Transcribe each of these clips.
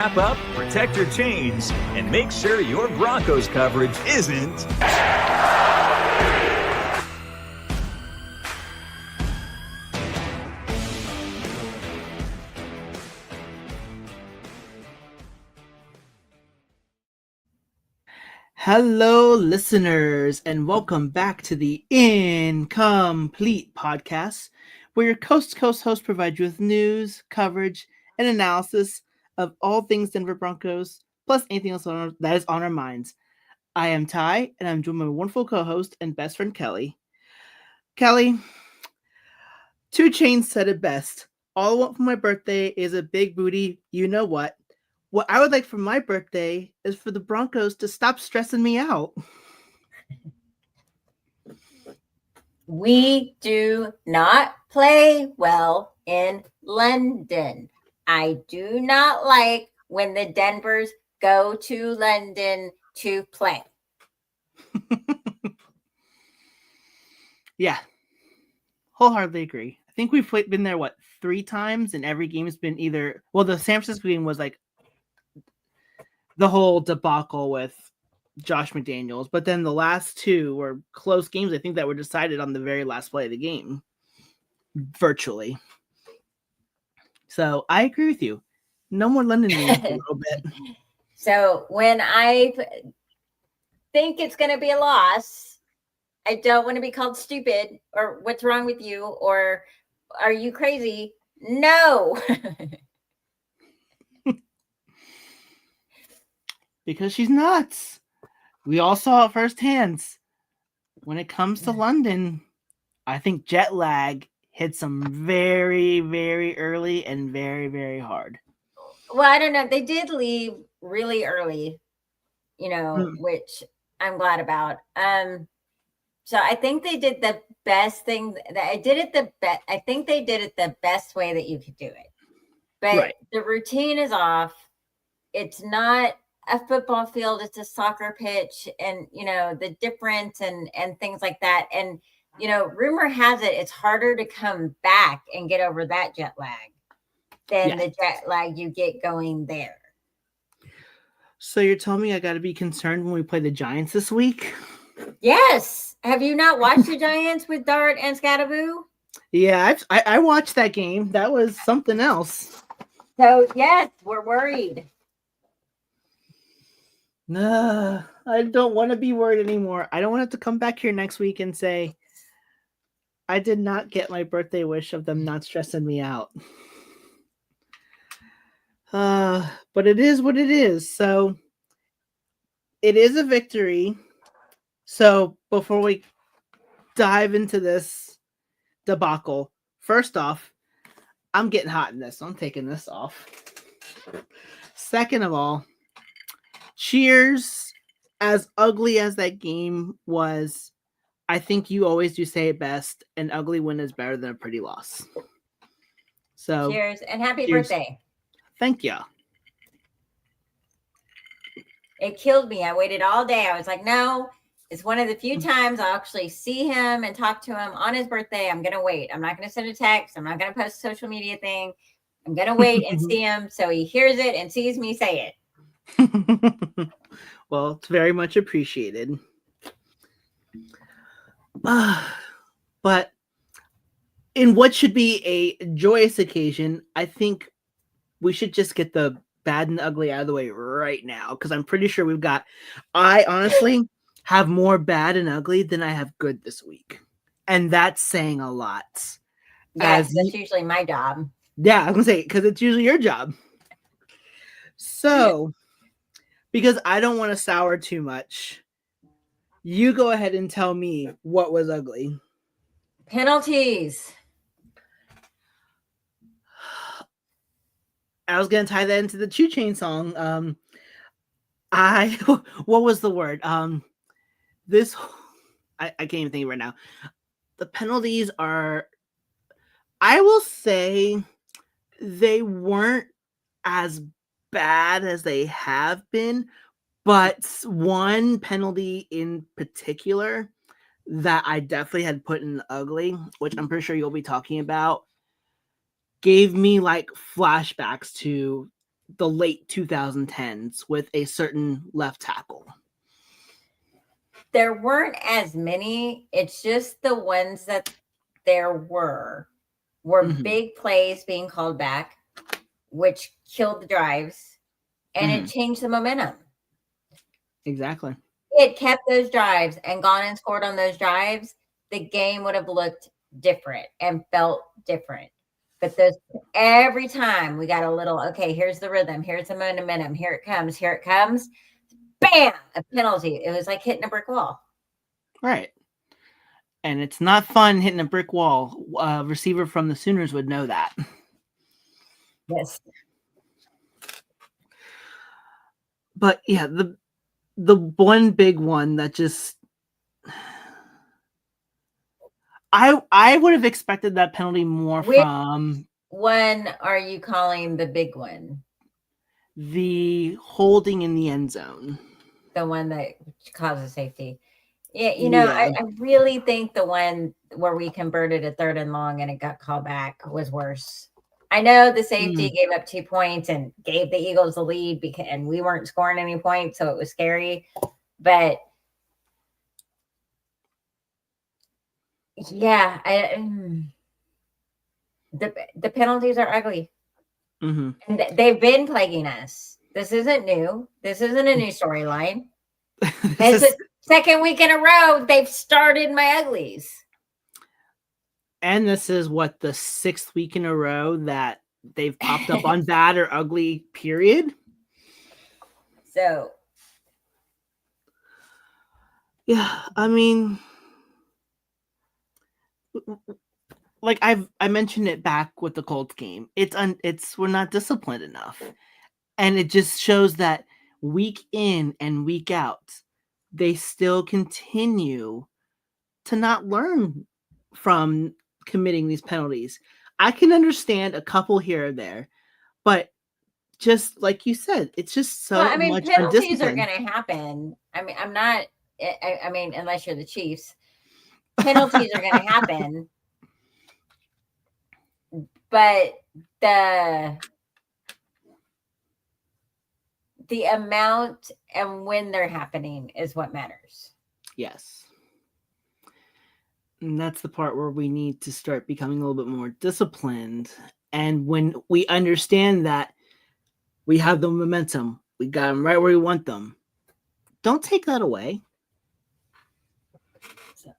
Wrap up, protect your chains, and make sure your Broncos coverage isn't... Hello, listeners, and welcome back to the IN-COM-PLETE podcast, where your coast-to-coast host provides you with news, coverage, and analysis of all things Denver Broncos, plus anything else that is on our minds. I am Ty, and I'm joined by my wonderful co-host and best friend, Kelly. Kelly, 2 Chainz said it best. All I want for my birthday is a big booty, you know what. What I would like for my birthday is for the Broncos to stop stressing me out. We do not play well in London. I do not like when the Denvers go to London to play. Yeah, wholeheartedly agree. I think we've been there, 3 times, and every game has been either... Well, the San Francisco game was like the whole debacle with Josh McDaniels, but then the last 2 were close games, I think, that were decided on the very last play of the game, virtually. So I agree with you. No more London games for a little bit. So when I think it's going to be a loss, I don't want to be called stupid or what's wrong with you or are you crazy? No. Because she's nuts. We all saw it firsthand. When it comes to London, I think jet lag hits them very, very early and very, very hard. Well, I don't know. They did leave really early, which I'm glad about. So I think they did the best thing. I think they did it the best way that you could do it. But right. The routine is off. It's not a football field, it's a soccer pitch, and the difference and things like that. And rumor has it it's harder to come back and get over that jet lag than the jet lag you get going there. So you're telling me I got to be concerned when we play the Giants this week? Yes. Have you not watched the Giants with Dart and Scadaboo? Yeah, I watched that game. That was something else. So yes, we're worried. No, I don't want to be worried anymore. I don't want to have to come back here next week and say, I did not get my birthday wish of them not stressing me out. But it is what it is. So it is a victory. So before we dive into this debacle, first off, I'm getting hot in this, so I'm taking this off. Second of all, cheers. As ugly as that game was, I think you always do say it best, an ugly win is better than a pretty loss. So cheers and happy birthday. Thank you. It killed me. I waited all day. I was like, no, it's one of the few times I'll actually see him and talk to him on his birthday. I'm going to wait. I'm not going to send a text. I'm not going to post a social media thing. I'm going to wait and see him so he hears it and sees me say it. Well, it's very much appreciated. But in what should be a joyous occasion, I think we should just get the bad and ugly out of the way right now, because I'm pretty sure I honestly have more bad and ugly than I have good this week. And that's saying a lot. Yes, that's usually my job. Yeah, I'm going to say, because it's usually your job. So, because I don't want to sour too much, you go ahead and tell me what was ugly. Penalties. I was going to tie that into the 2 Chainz song. What was the word? I can't even think of it right now. The penalties are, I will say, they weren't as bad as they have been, but one penalty in particular that I definitely had put in ugly, which I'm pretty sure you'll be talking about, gave me like flashbacks to the late 2010s with a certain left tackle. There weren't as many. It's just the ones that there were big plays being called back, which killed the drives, and it changed the momentum. Exactly. It kept those drives and gone and scored on those drives, the game would have looked different and felt different. But every time we got a little, okay, here's the rhythm, here's the momentum, here it comes, bam, a penalty. It was like hitting a brick wall. Right. And it's not fun hitting a brick wall. A receiver from the Sooners would know that. Yes. But yeah, the one big one that just I would have expected that penalty more from. One are you calling the big one? The holding in the end zone. The one that causes safety. Yeah, I really think the one where we converted a 3rd and long and it got called back was worse. I know the safety gave up 2 points and gave the Eagles the lead and we weren't scoring any points, so it was scary. But yeah, the penalties are ugly. And they've been plaguing us. This isn't new. This isn't a new storyline. It's the second week in a row they've started my uglies. And this is what, the 6th week in a row that they've popped up on bad or ugly, period. So yeah, I mean, like I mentioned it back with the Colts game. It's we're not disciplined enough. And it just shows that week in and week out, they still continue to not learn from committing these penalties. I can understand a couple here or there, but just like you said, it's just so much penalties are going to happen. I mean, unless you're the Chiefs, penalties are going to happen. But the amount and when they're happening is what matters. Yes. And that's the part where we need to start becoming a little bit more disciplined. And when we understand that we have the momentum, we got them right where we want them, don't take that away. So.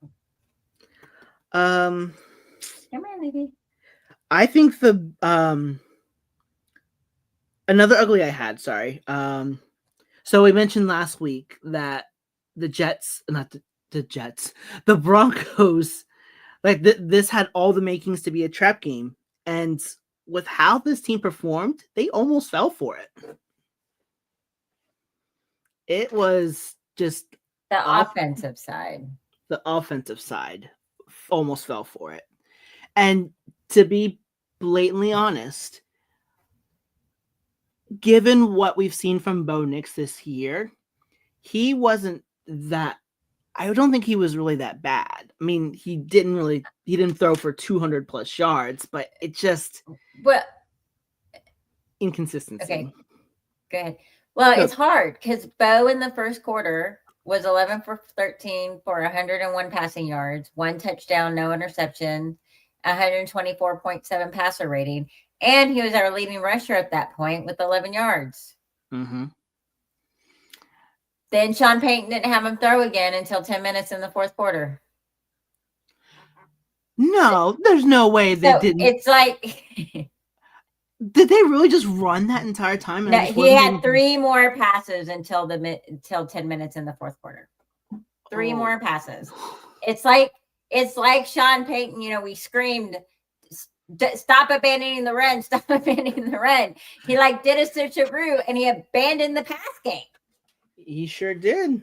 Come on, lady. I think the another ugly I had, sorry. So we mentioned last week that the Broncos, like this had all the makings to be a trap game, and with how this team performed, they almost fell for it. It was just the offensive side. The offensive side almost fell for it. And to be blatantly honest, given what we've seen from Bo Nix this year, he wasn't that. I don't think he was really that bad. I mean, he didn't throw for 200 plus yards, but it just inconsistency. Okay, good. Well, it's hard because Bo in the first quarter was 11 for 13 for 101 passing yards, 1 touchdown, no interception, 124.7 passer rating. And he was our leading rusher at that point with 11 yards. Then Sean Payton didn't have him throw again until 10 minutes in the fourth quarter. No, there's no way they didn't. It's like... Did they really just run that entire time? No, he had 3 more passes until 10 minutes in the fourth quarter. 3 more passes. It's like Sean Payton, we screamed, stop abandoning the run, stop abandoning the run. He did a switcheroo and he abandoned the pass game. He sure did.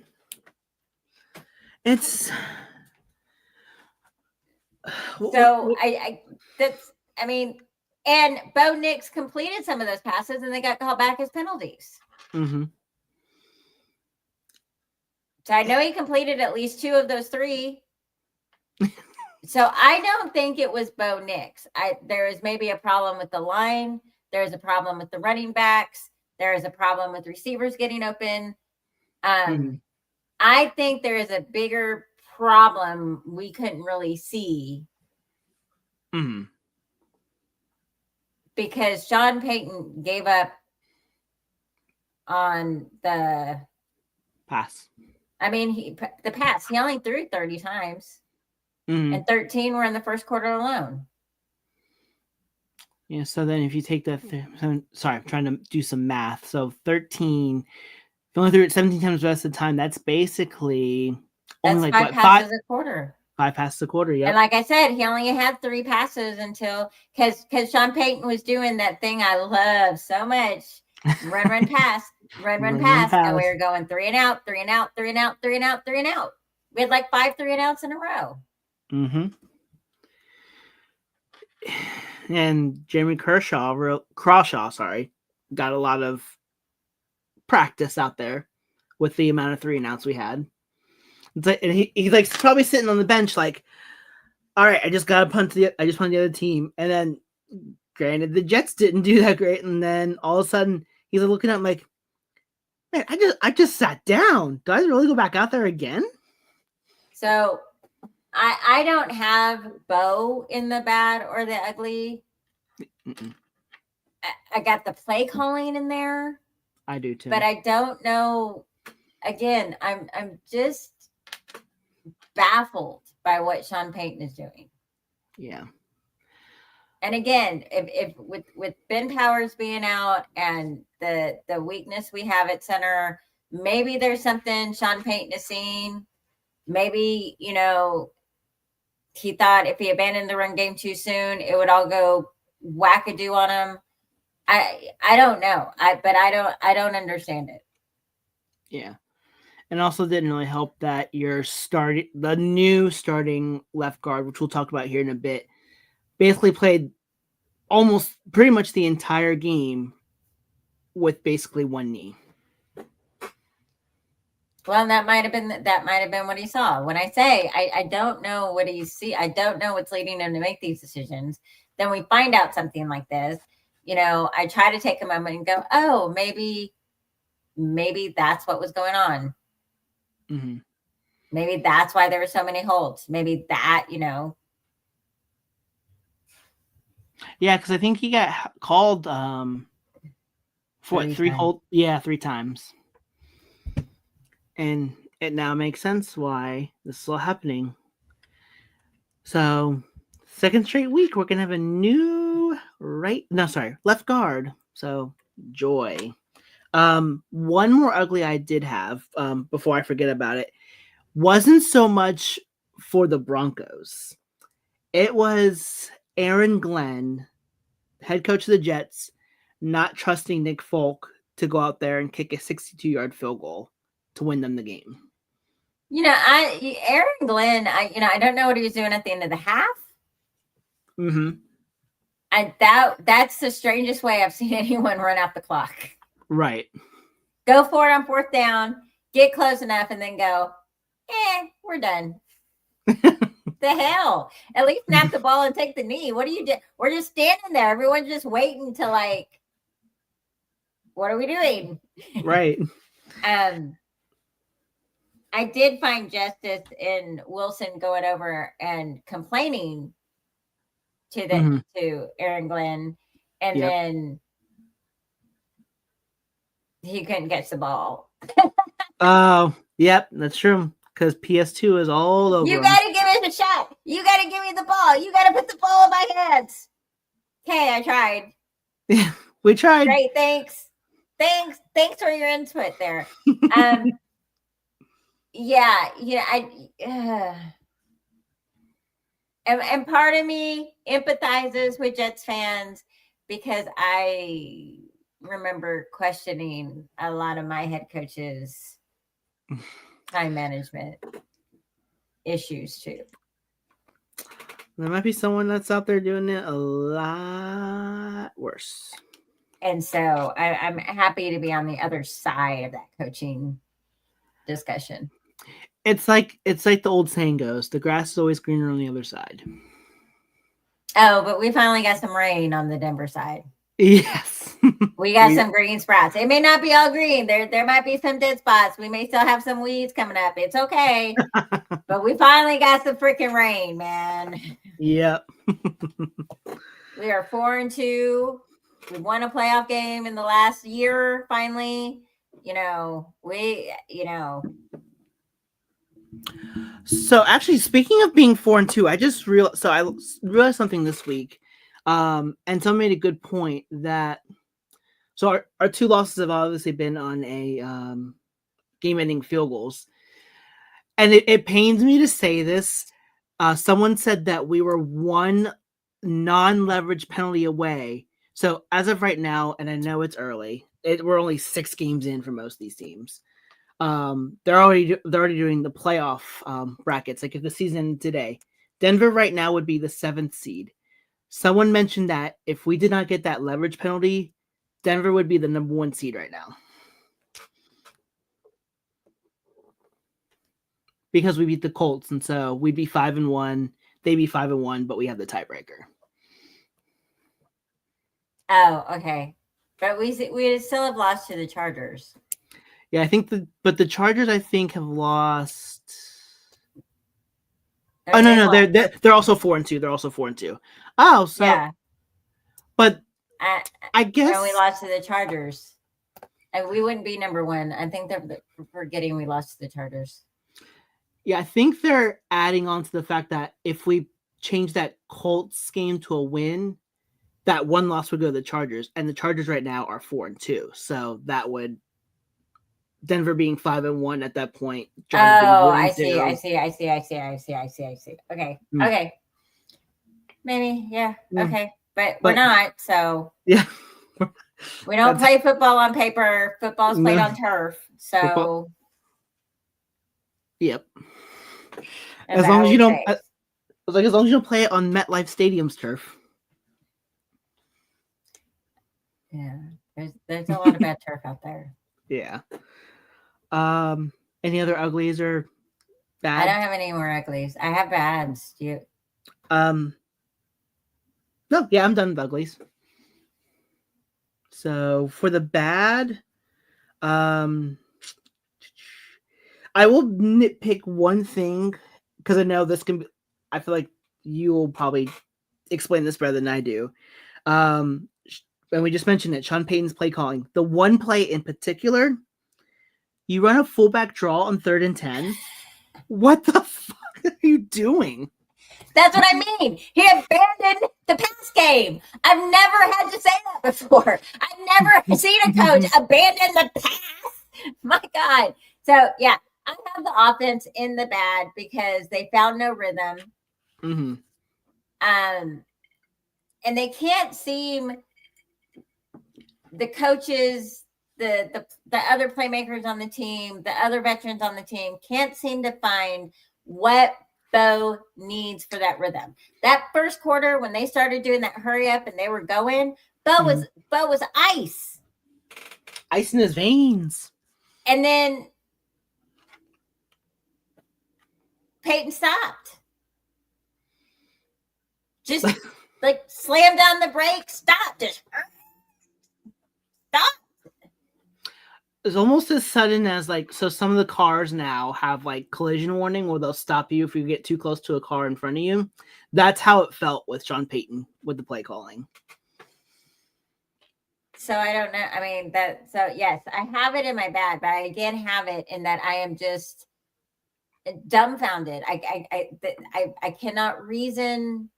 It's so and Bo Nix completed some of those passes and they got called back as penalties. So I know he completed at least 2 of those 3. So I don't think it was Bo Nix. There is maybe a problem with the line. There's a problem with the running backs. There is a problem with receivers getting open. I think there is a bigger problem we couldn't really see. Because Sean Payton gave up on the pass. I mean, the pass. He only threw 30 times, and 13 were in the first quarter alone. Yeah, so then if you take that, sorry, I'm trying to do some math. So 13, if you only threw it 17 times the rest of the time, that's basically only five passes a quarter. 5 passes a quarter, yeah. And like I said, he only had 3 passes until because Sean Payton was doing that thing I love so much. Run, pass, run, pass. And we were going 3 and out, 3 and out, 3 and out, 3 and out, 3 and out. We had like 5 3 and outs in a row. And Jeremy Crawshaw, got a lot of practice out there with the amount of 3 and outs we had. It's like, and he's like probably sitting on the bench like, all right, I just punted the other team. And then granted, the Jets didn't do that great. And then all of a sudden he's looking at like, man, I just sat down. Do I really go back out there again? So I don't have Bo in the bad or the ugly. I got the play calling in there. I do too. But I don't know. Again, I'm just baffled by what Sean Payton is doing. Yeah. And again, if with Ben Powers being out and the weakness we have at center, maybe there's something Sean Payton is seeing. Maybe, he thought if he abandoned the run game too soon, it would all go wackadoo on him. I don't know. I don't understand it. Yeah. And also didn't really help that the new starting left guard, which we'll talk about here in a bit, basically played almost pretty much the entire game with basically one knee. Well, that might have been what he saw. When I say I don't know what he see, I don't know what's leading him to make these decisions. Then we find out something like this. I try to take a moment and go, oh, maybe that's what was going on. Maybe that's why there were so many holds. Maybe that, Yeah, because I think he got called for 3 holds. Yeah, 3 times. And it now makes sense why this is all happening. So, second straight week, we're gonna have a new left guard. So, joy. One more ugly I did have before I forget about it wasn't so much for the Broncos. It was Aaron Glenn, head coach of the Jets, not trusting Nick Folk to go out there and kick a 62-yard field goal to win them the game. Aaron Glenn, I don't know what he was doing at the end of the half. That's the strangest way I've seen anyone run out the clock. Right. Go for it on 4th down, get close enough, and then go, we're done. The hell? At least snap the ball and take the knee. What do you do? We're just standing there. Everyone's just waiting to what are we doing? Right. I did find justice in Wilson going over and complaining to Aaron Glenn, and then he couldn't catch the ball. Oh, yep, that's true. Because PS2 is all over. You got to give it a shot. You got to give me the ball. You got to put the ball in my hands. Okay, I tried. Yeah, we tried. Great, thanks for your input there. And part of me empathizes with Jets fans because I remember questioning a lot of my head coaches' time management issues too. There might be someone that's out there doing it a lot worse. And so I'm happy to be on the other side of that coaching discussion. It's like the old saying goes, the grass is always greener on the other side. Oh, but we finally got some rain on the Denver side. Yes. sprouts. We got some green sprouts. It may not be all green. There might be some dead spots. We may still have some weeds coming up. It's okay. But we finally got some freaking rain, man. Yep. We are 4-2. We won a playoff game in the last year, finally. So actually, speaking of being 4-2, I just realized something this week. And someone made a good point that our two losses have obviously been on a game-ending field goals. And it pains me to say this. Someone said that we were one non-leverage penalty away. So as of right now, and I know it's early, we're only 6 games in for most of these teams. They're already doing the playoff brackets. Like if the season today, Denver right now would be the 7th seed. Someone mentioned that if we did not get that leverage penalty, Denver would be the number 1 seed right now. Because we beat the Colts, and so we'd be 5-1. They'd be 5-1, but we have the tiebreaker. Oh, okay. But we still have lost to the Chargers. Yeah, I think but the Chargers, I think, have lost. No, they're also 4-2. They're also 4-2. Oh, so yeah. But I guess we lost to the Chargers, and we wouldn't be number 1. I think they're forgetting we lost to the Chargers. Yeah, I think they're adding on to the fact that if we change that Colts game to a win, that one loss would go to the Chargers, and the Chargers right now are 4-2. So that would Denver being 5-1 at that point. I see. Okay. Okay. Maybe. Yeah. Okay. But we're not. So yeah. We don't play football on paper. Football's played on turf. So. Football. Yep. As long as you don't play it on MetLife Stadium's turf. Yeah. There's a lot of bad turf out there. Yeah. Any other uglies or bad? I don't have any more uglies. I have bads. Do you? No, yeah, I'm done with uglies. So for the bad, I will nitpick one thing because I know this can be, I feel like you will probably explain this better than I do. And we just mentioned it, Sean Payton's play calling. The one play in particular, you run a fullback draw on 3rd and 10. What the fuck are you doing? That's what I mean. He abandoned the pass game. I've never had to say that before. I've never seen a coach abandon the pass. My God. So, yeah, I have the offense in the bad because they found no rhythm. Mm-hmm. And they can't seem, the coaches, the other playmakers on the team, the other veterans on the team can't seem to find what Bo needs for that rhythm. That first quarter, when they started doing that hurry up and they were going, Bo was ice in his veins. And then Peyton stopped. Just like slam down the brakes, stop, just stop. It's almost as sudden as so some of the cars now have collision warning where they'll stop you if you get too close to a car in front of you. That's how it felt with Sean Payton with the play calling. So I don't know. I mean, yes, I have it in my bad, but I again have it in that I am just dumbfounded. I cannot reason.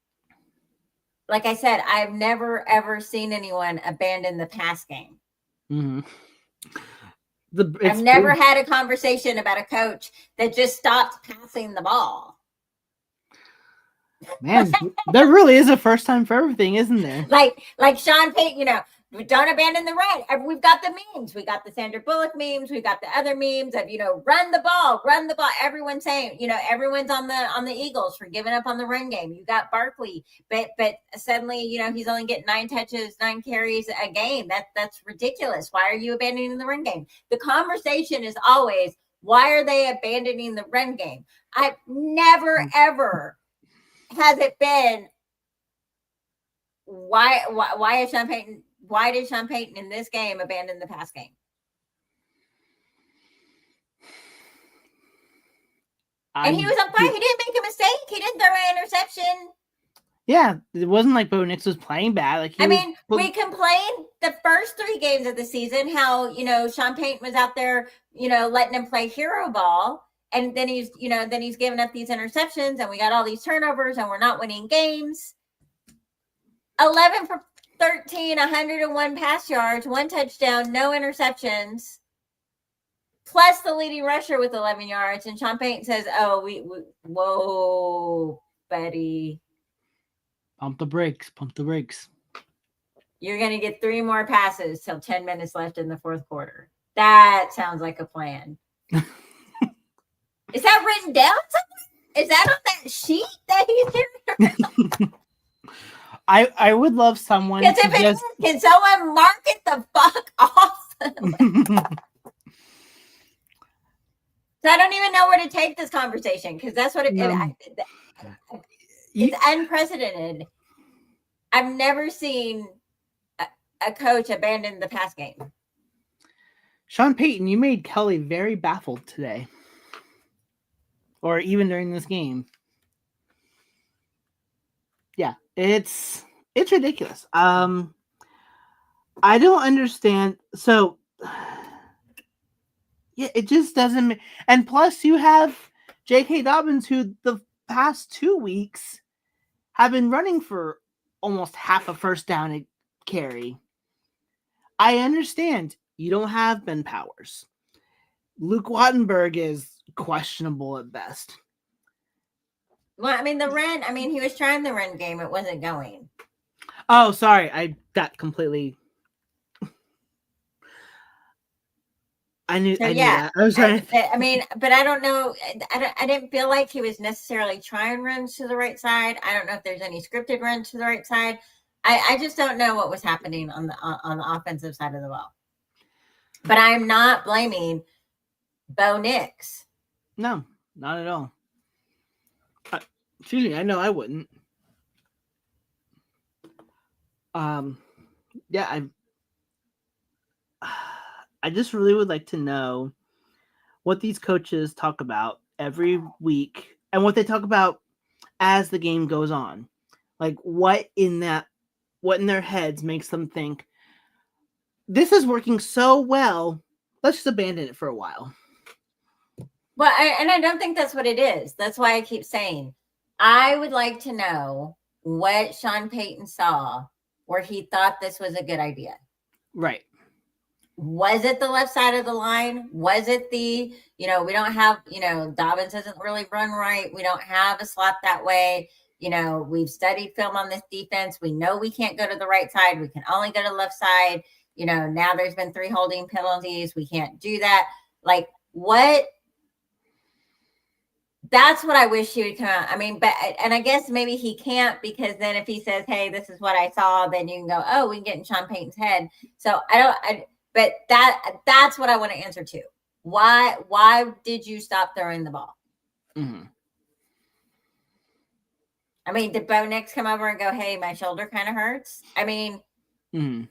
Like I said, I've never ever seen anyone abandon the pass game. Mm-hmm. I've never had a conversation about a coach that just stopped passing the ball. Man, there really is a first time for everything, isn't there? Like Sean Payton, don't abandon the run. We've got the memes. We got the Sandra Bullock memes. We got the other memes of, run the ball. Everyone's saying, everyone's on the Eagles for giving up on the run game. You got Barkley, but suddenly, he's only getting 9 touches, 9 carries a game. That's ridiculous. Why are you abandoning the run game? The conversation is always, why are they abandoning the run game? I've never, ever has it been, why is Sean Payton, why did Sean Payton in this game abandon the pass game? And he was on fire. He didn't make a mistake. He didn't throw an interception. Yeah, it wasn't like Bo Nix was playing bad. Like we complained the first 3 games of the season how, Sean Payton was out there, letting him play hero ball. And then he's giving up these interceptions and we got all these turnovers and we're not winning games. 11 for 13, 101 pass yards, 1 touchdown, no interceptions, plus the leading rusher with 11 yards. And Sean Payton says, "Oh, whoa, buddy. Pump the brakes. You're going to get 3 more passes till 10 minutes left in the 4th quarter." That sounds like a plan. Is that written down somewhere? Is that on that sheet that he's here? I would love someone to just... Can someone mark it the fuck off? So I don't even know where to take this conversation because that's what it's unprecedented. I've never seen a coach abandon the pass game. Sean Payton, you made Kelly very baffled today. Or even during this game. Yeah, it's ridiculous. I don't understand. So, yeah, it just doesn't. And plus, you have J.K. Dobbins, who the past 2 weeks have been running for almost half a first down carry. I understand you don't have Ben Powers. Luke Wattenberg is questionable at best. Well, he was trying the run game. It wasn't going. Oh, sorry. I got completely... I knew that. I was trying but I don't know. I didn't feel like he was necessarily trying runs to the right side. I don't know if there's any scripted runs to the right side. I just don't know what was happening on the offensive side of the ball. But I'm not blaming Bo Nix. No, not at all. Excuse me, I know I wouldn't. Yeah, I just really would like to know what these coaches talk about every week and what they talk about as the game goes on. Like what in their heads makes them think this is working so well, let's just abandon it for a while. Well, I don't think that's what it is. That's why I keep saying I would like to know what Sean Payton saw where he thought this was a good idea. Right. Was it the left side of the line? Was it we don't have, Dobbins doesn't really run right. We don't have a slot that way. We've studied film on this defense. We know we can't go to the right side. We can only go to the left side. Now there's been 3 holding penalties. We can't do that. Like what? That's what I wish he would come out. And I guess maybe he can't because then if he says, "Hey, this is what I saw," then you can go, "Oh, we can get in Sean Payton's head." So but that's what I want to answer to. Why did you stop throwing the ball? Mm-hmm. Did Bo Nix come over and go, "Hey, my shoulder kind of hurts"? Mm-hmm.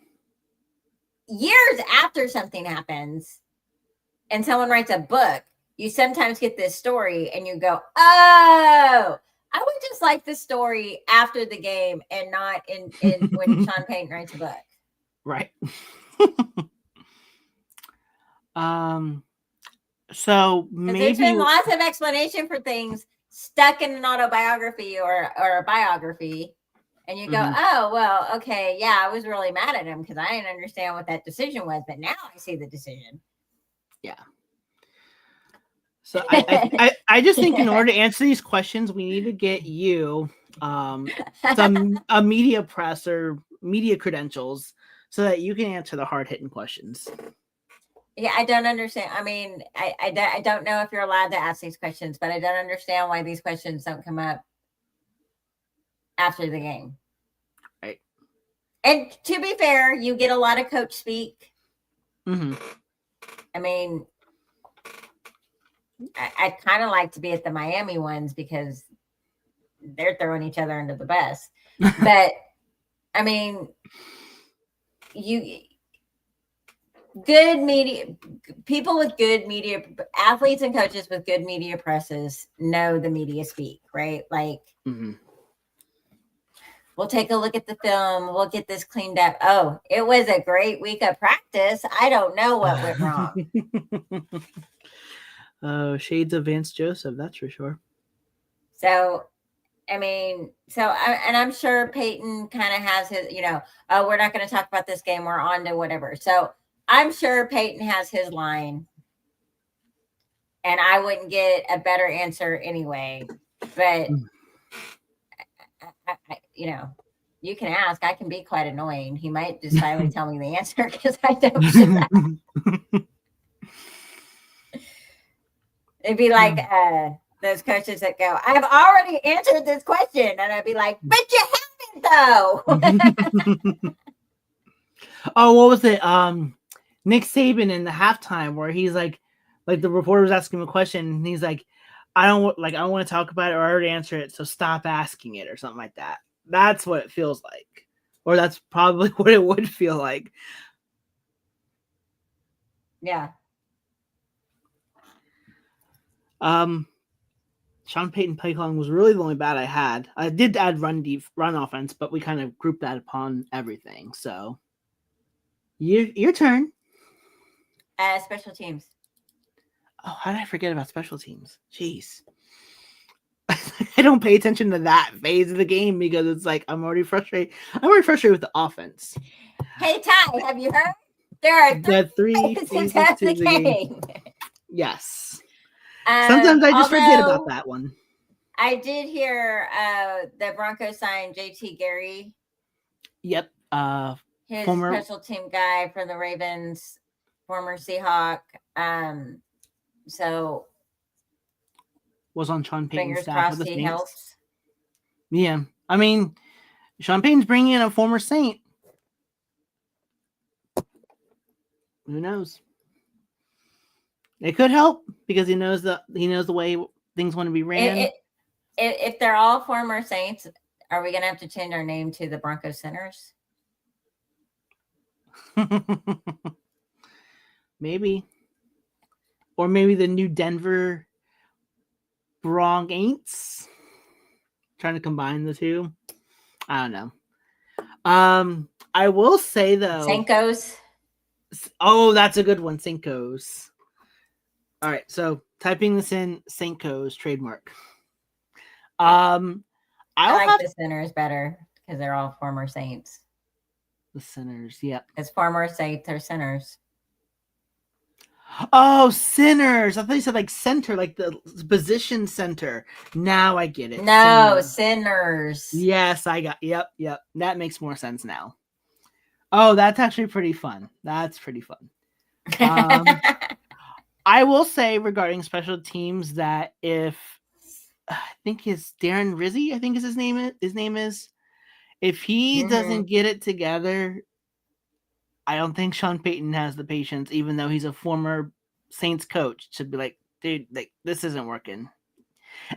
Years after something happens and someone writes a book, you sometimes get this story and you go, "Oh, I would just like the story after the game and not in when Sean Payton writes a book." Right. So maybe there's been lots of explanation for things stuck in an autobiography or a biography, and you go, Mm-hmm. "Oh, well, okay, yeah, I was really mad at him because I didn't understand what that decision was, but now I see the decision." Yeah. So I just think in order to answer these questions, we need to get you a media press or media credentials so that you can answer the hard-hitting questions. Yeah, I don't understand. I don't know if you're allowed to ask these questions, but I don't understand why these questions don't come up after the game. Right. And to be fair, you get a lot of coach speak. Mm-hmm. I'd kind of like to be at the Miami ones because they're throwing each other under the bus. But good media people with good media, athletes and coaches with good media presses know the media speak, right? Like, we'll take a look at the film, we'll get this cleaned up. Oh, it was a great week of practice. I don't know what went wrong. Oh, shades of Vance Joseph, that's for sure. So, I mean, and I'm sure Peyton kind of has his, oh, we're not going to talk about this game, we're on to whatever. So I'm sure Peyton has his line, and I wouldn't get a better answer anyway. But you can ask. I can be quite annoying. He might just finally tell me the answer because I don't shit. It'd be like those coaches that go, "I've already answered this question," and I'd be like, "But you haven't, though." Oh, what was it? Nick Saban in the halftime where he's like the reporter was asking him a question, and he's like, I don't want to talk about it, or I already answered it, so stop asking it, or something like that. That's what it feels like, or that's probably what it would feel like. Yeah. Sean Payton play calling was really the only bad I had. I did add run offense, but we kind of grouped that upon everything. So, your turn. Special teams. Oh, how did I forget about special teams? Jeez. I don't pay attention to that phase of the game because it's like I'm already frustrated. I'm already frustrated with the offense. Hey, Ty, have you heard? There are three phases to the game. Yes. Sometimes I just forget about that one. I did hear the Broncos signed JT Gary. Yep. His special team guy for the Ravens, former Seahawk. So was on Sean Payton's staff. Fingers crossed he helps. Yeah. I mean, Sean Payton's bringing in a former Saint. Who knows? It could help because he knows the way things want to be ran. If they're all former Saints, are we going to have to change our name to the Broncos Sinners? Maybe. Or maybe the new Denver Broncos. Trying to combine the two. I don't know. I will say though. Senkos. Oh, that's a good one. Senkos. All right, so typing this in, Senkos trademark. I like the Sinners better because they're all former Saints. The Sinners, yep. Because former Saints are sinners. Oh, sinners! I thought you said like center, like the position center. Now I get it. No, sinners. Yes, I got. Yep. That makes more sense now. Oh, that's actually pretty fun. That's pretty fun. I will say regarding special teams that if I think it's Darren Rizzi, I think is his name. His name is. If he doesn't get it together, I don't think Sean Payton has the patience, even though he's a former Saints coach, to be like, dude, like this isn't working.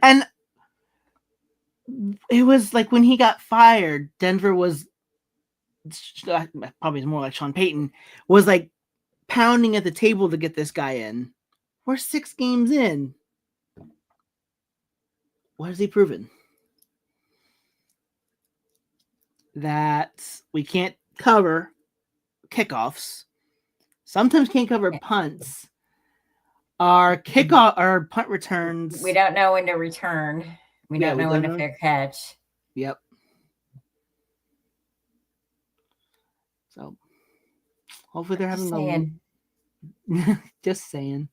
And it was like when he got fired, Denver was probably more like Sean Payton was like pounding at the table to get this guy in. We're 6 games in. What has he proven? That we can't cover kickoffs. Sometimes can't cover punts. Our punt returns. We don't know when to return. We don't know when to fair catch. Yep. So hopefully they're having just saying.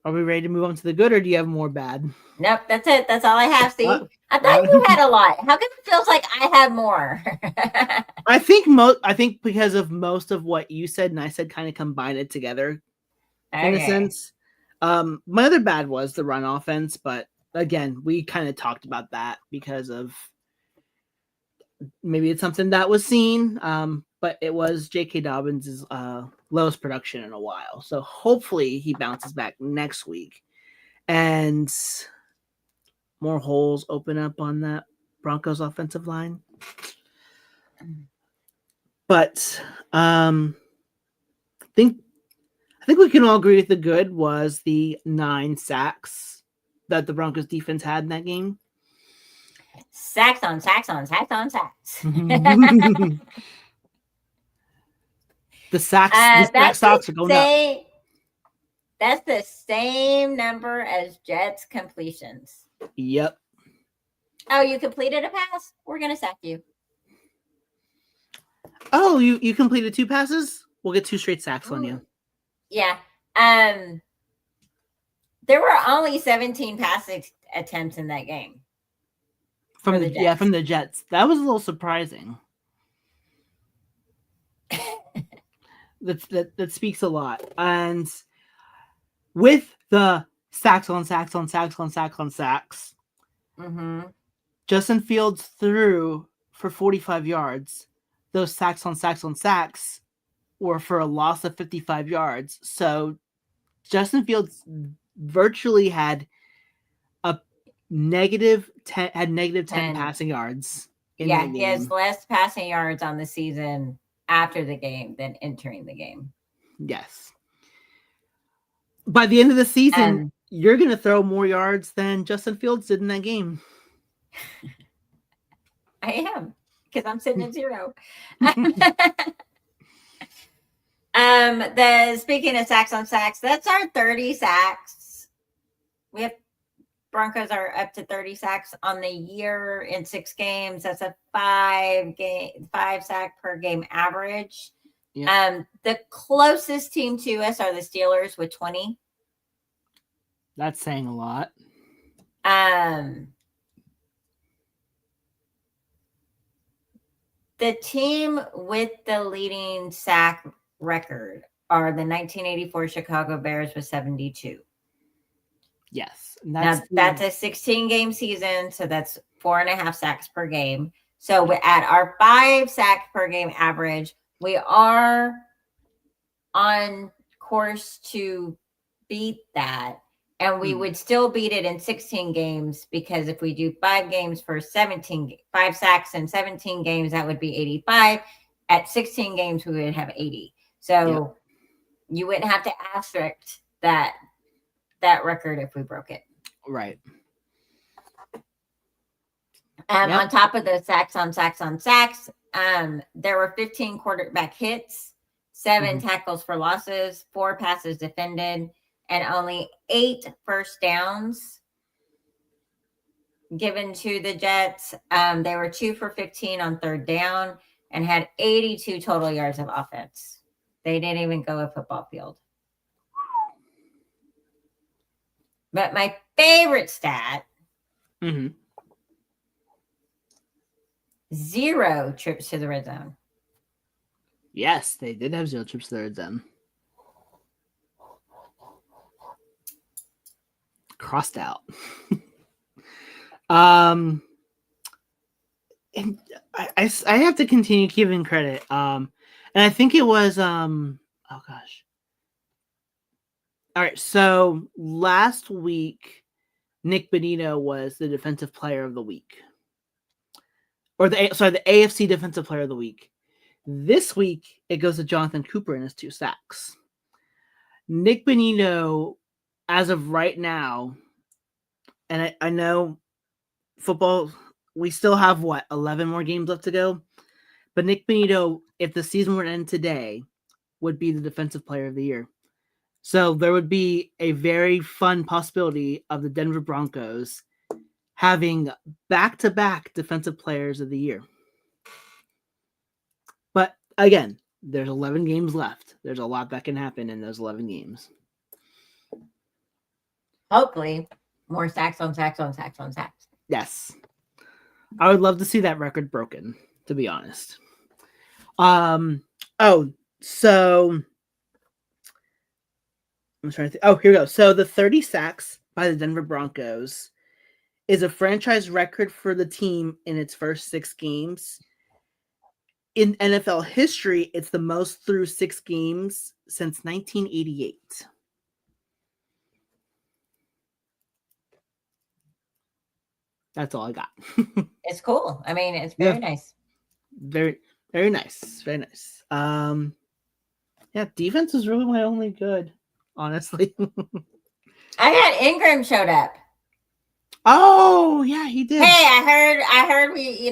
Are we ready to move on to the good, or do you have more bad? Nope, that's it. That's all I have, Steve. I thought you had a lot. How come it feels like I have more? I think because of most of what you said and I said kind of combined it together in a sense. My other bad was the run offense, but again, we kind of talked about that because of maybe it's something that was seen, but it was J.K. Dobbins' lowest production in a while. So hopefully he bounces back next week and more holes open up on that Broncos offensive line. But I think we can all agree that the good was the 9 sacks that the Broncos defense had in that game. Sacks on sacks on sacks on sacks. The sack stocks are going up. That's the same number as Jets completions. Yep. Oh, you completed a pass? We're going to sack you. Oh, you completed 2 passes? We'll get 2 straight sacks on you. Yeah. There were only 17 pass attempts in that game. From the Jets. That was a little surprising. That speaks a lot. And with the sacks on sacks on sacks on sacks on sacks, Justin Fields threw for 45 yards. Those sacks on sacks on sacks were for a loss of 55 yards. So Justin Fields virtually had negative 10 passing yards in that game. He has less passing yards on the season after the game than entering the game. Yes. By the end of the season, you're going to throw more yards than Justin Fields did in that game. I am, because I'm sitting at 0. Speaking of sacks on sacks, that's our 30 sacks. We have Broncos are up to 30 sacks on the year in 6 games. That's a 5 sack per game average. Yep. The closest team to us are the Steelers with 20. That's saying a lot. The team with the leading sack record are the 1984 Chicago Bears with 72. Yes. That's a 16-game season, so that's 4.5 sacks per game. So at our 5 sack per game average, we are on course to beat that. And we would still beat it in 16 games, because if we do 5 sacks in 17 games, that would be 85. At 16 games, we would have 80. So you wouldn't have to asterisk that record if we broke it. Right. On top of the sacks on sacks on sacks, there were 15 quarterback hits, 7 tackles for losses, 4 passes defended, and only 8 first downs given to the Jets. They were 2 for 15 on 3rd down and had 82 total yards of offense. They didn't even go a football field. But my favorite stat, 0 trips to the red zone. Yes, they did have 0 trips to the red zone. Crossed out. And I have to continue giving credit. And I think it was oh gosh. All right, so last week Nick Bonito was the defensive player of the week. Or the AFC defensive player of the week. This week it goes to Jonathan Cooper and his 2 sacks. Nick Bonito, as of right now, and I know football, we still have 11 more games left to go. But Nick Bonito, if the season were to end today, would be the defensive player of the year. So there would be a very fun possibility of the Denver Broncos having back-to-back defensive players of the year. But again, there's 11 games left. There's a lot that can happen in those 11 games. Hopefully, more sacks on sacks on sacks on sacks. Yes. I would love to see that record broken, to be honest. So I'm trying to think. Oh, here we go. So the 30 sacks by the Denver Broncos is a franchise record for the team in its first 6 games. In NFL history, it's the most through 6 games since 1988. That's all I got. It's cool. I mean, it's very nice. Very, Very nice. Very nice. Yeah, defense is really my only good, honestly. I got Ingram showed up. Oh, yeah, he did. Hey, I heard we,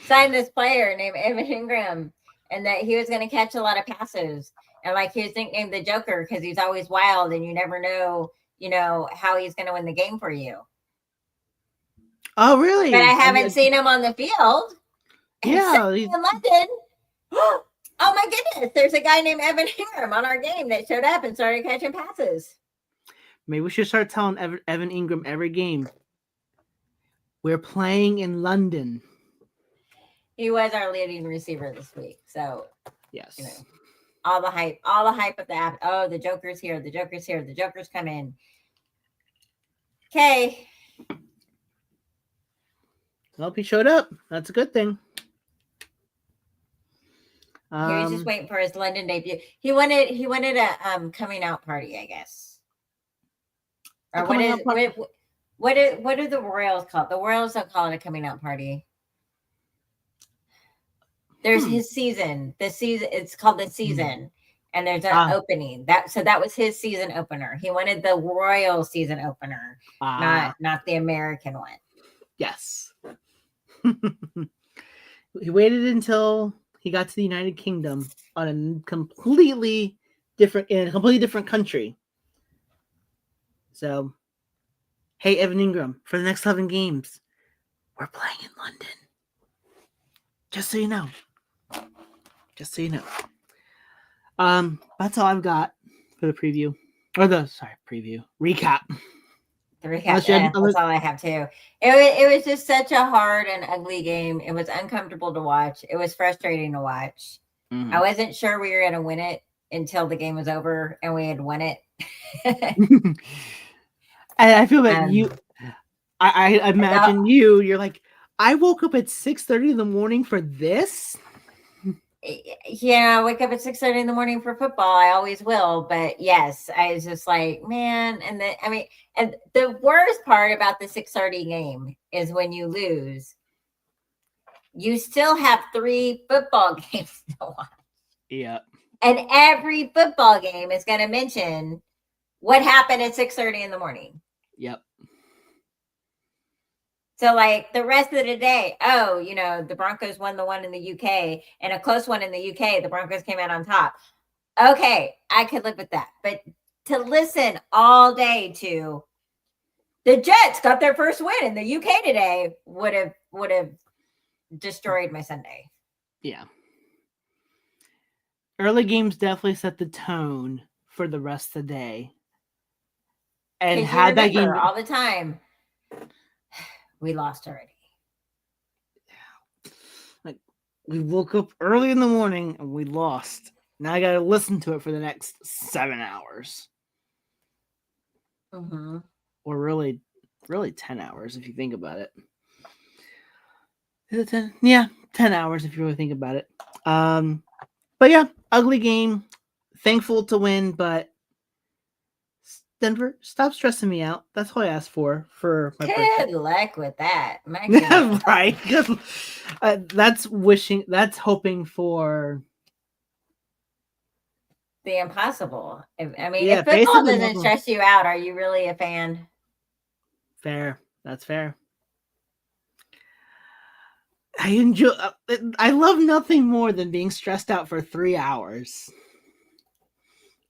signed this player named Evan Ingram, and that he was going to catch a lot of passes, and like he was nicknamed the Joker because he's always wild, and you never know, how he's going to win the game for you. Oh, really? But I haven't seen him on the field. Yeah, in London. Oh my goodness! There's a guy named Evan Ingram on our game that showed up and started catching passes. Maybe we should start telling Evan Ingram every game. We're playing in London. He was our leading receiver this week, so yes, all the hype of the app. Oh, the Joker's here! The Joker's here! The Joker's come in. Okay. Well, he showed up. That's a good thing. He was just waiting for his London debut. He wanted a coming out party, I guess. Or what do the Royals call it? The Royals don't call it a coming out party. There's his season. The season, it's called the season. And there's an opening. That was his season opener. He wanted the Royal season opener, not the American one. Yes. He waited until he got to the United Kingdom on a completely different country. So, hey, Evan Ingram, for the next 11 games, we're playing in London. Just so you know. That's all I've got for the preview. Recap. The recap. That's all I have too. It was just such a hard and ugly game. It was uncomfortable to watch. It was frustrating to watch. Mm-hmm. I wasn't sure we were going to win it until the game was over and we had won it. I feel that I imagine you're like, I woke up at 6:30 in the morning for this. Yeah, I wake up at 6:30 in the morning for football. I always will. But yes, I was just like, man. And the worst part about the 6:30 game is when you lose, you still have 3 football games to watch. Yeah. And every football game is going to mention what happened at 6:30 in the morning. Yep. So, like, the rest of the day, the Broncos won the one in the UK and a close one in the UK. The Broncos came out on top. Okay, I could live with that. But to listen all day to the Jets got their first win in the UK today would have destroyed my Sunday. Yeah. Early games definitely set the tone for the rest of the day. And had that game all the time. We lost already. Yeah. Like, we woke up early in the morning and we lost. Now I got to listen to it for the next 7 hours. Mm-hmm. Or really 10 hours if you think about it. Is it 10? Yeah, 10 hours if you really think about it. But yeah, ugly game. Thankful to win, but Denver, stop stressing me out. That's all I asked for my birthday. Good luck with that. My goodness. Right. That's hoping for the impossible. If football doesn't stress you out, are you really a fan? Fair. That's fair. I love nothing more than being stressed out for 3 hours.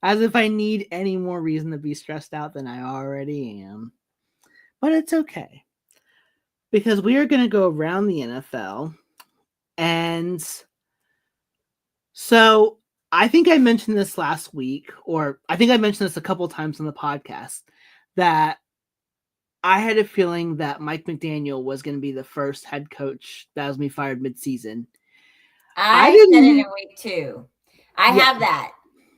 As if I need any more reason to be stressed out than I already am. But it's okay. Because we are going to go around the NFL. And so I think I mentioned this last week, or I think I mentioned this a couple times on the podcast, that I had a feeling that Mike McDaniel was going to be the first head coach that was going to be fired mid-season. I said it in week 2. I have that.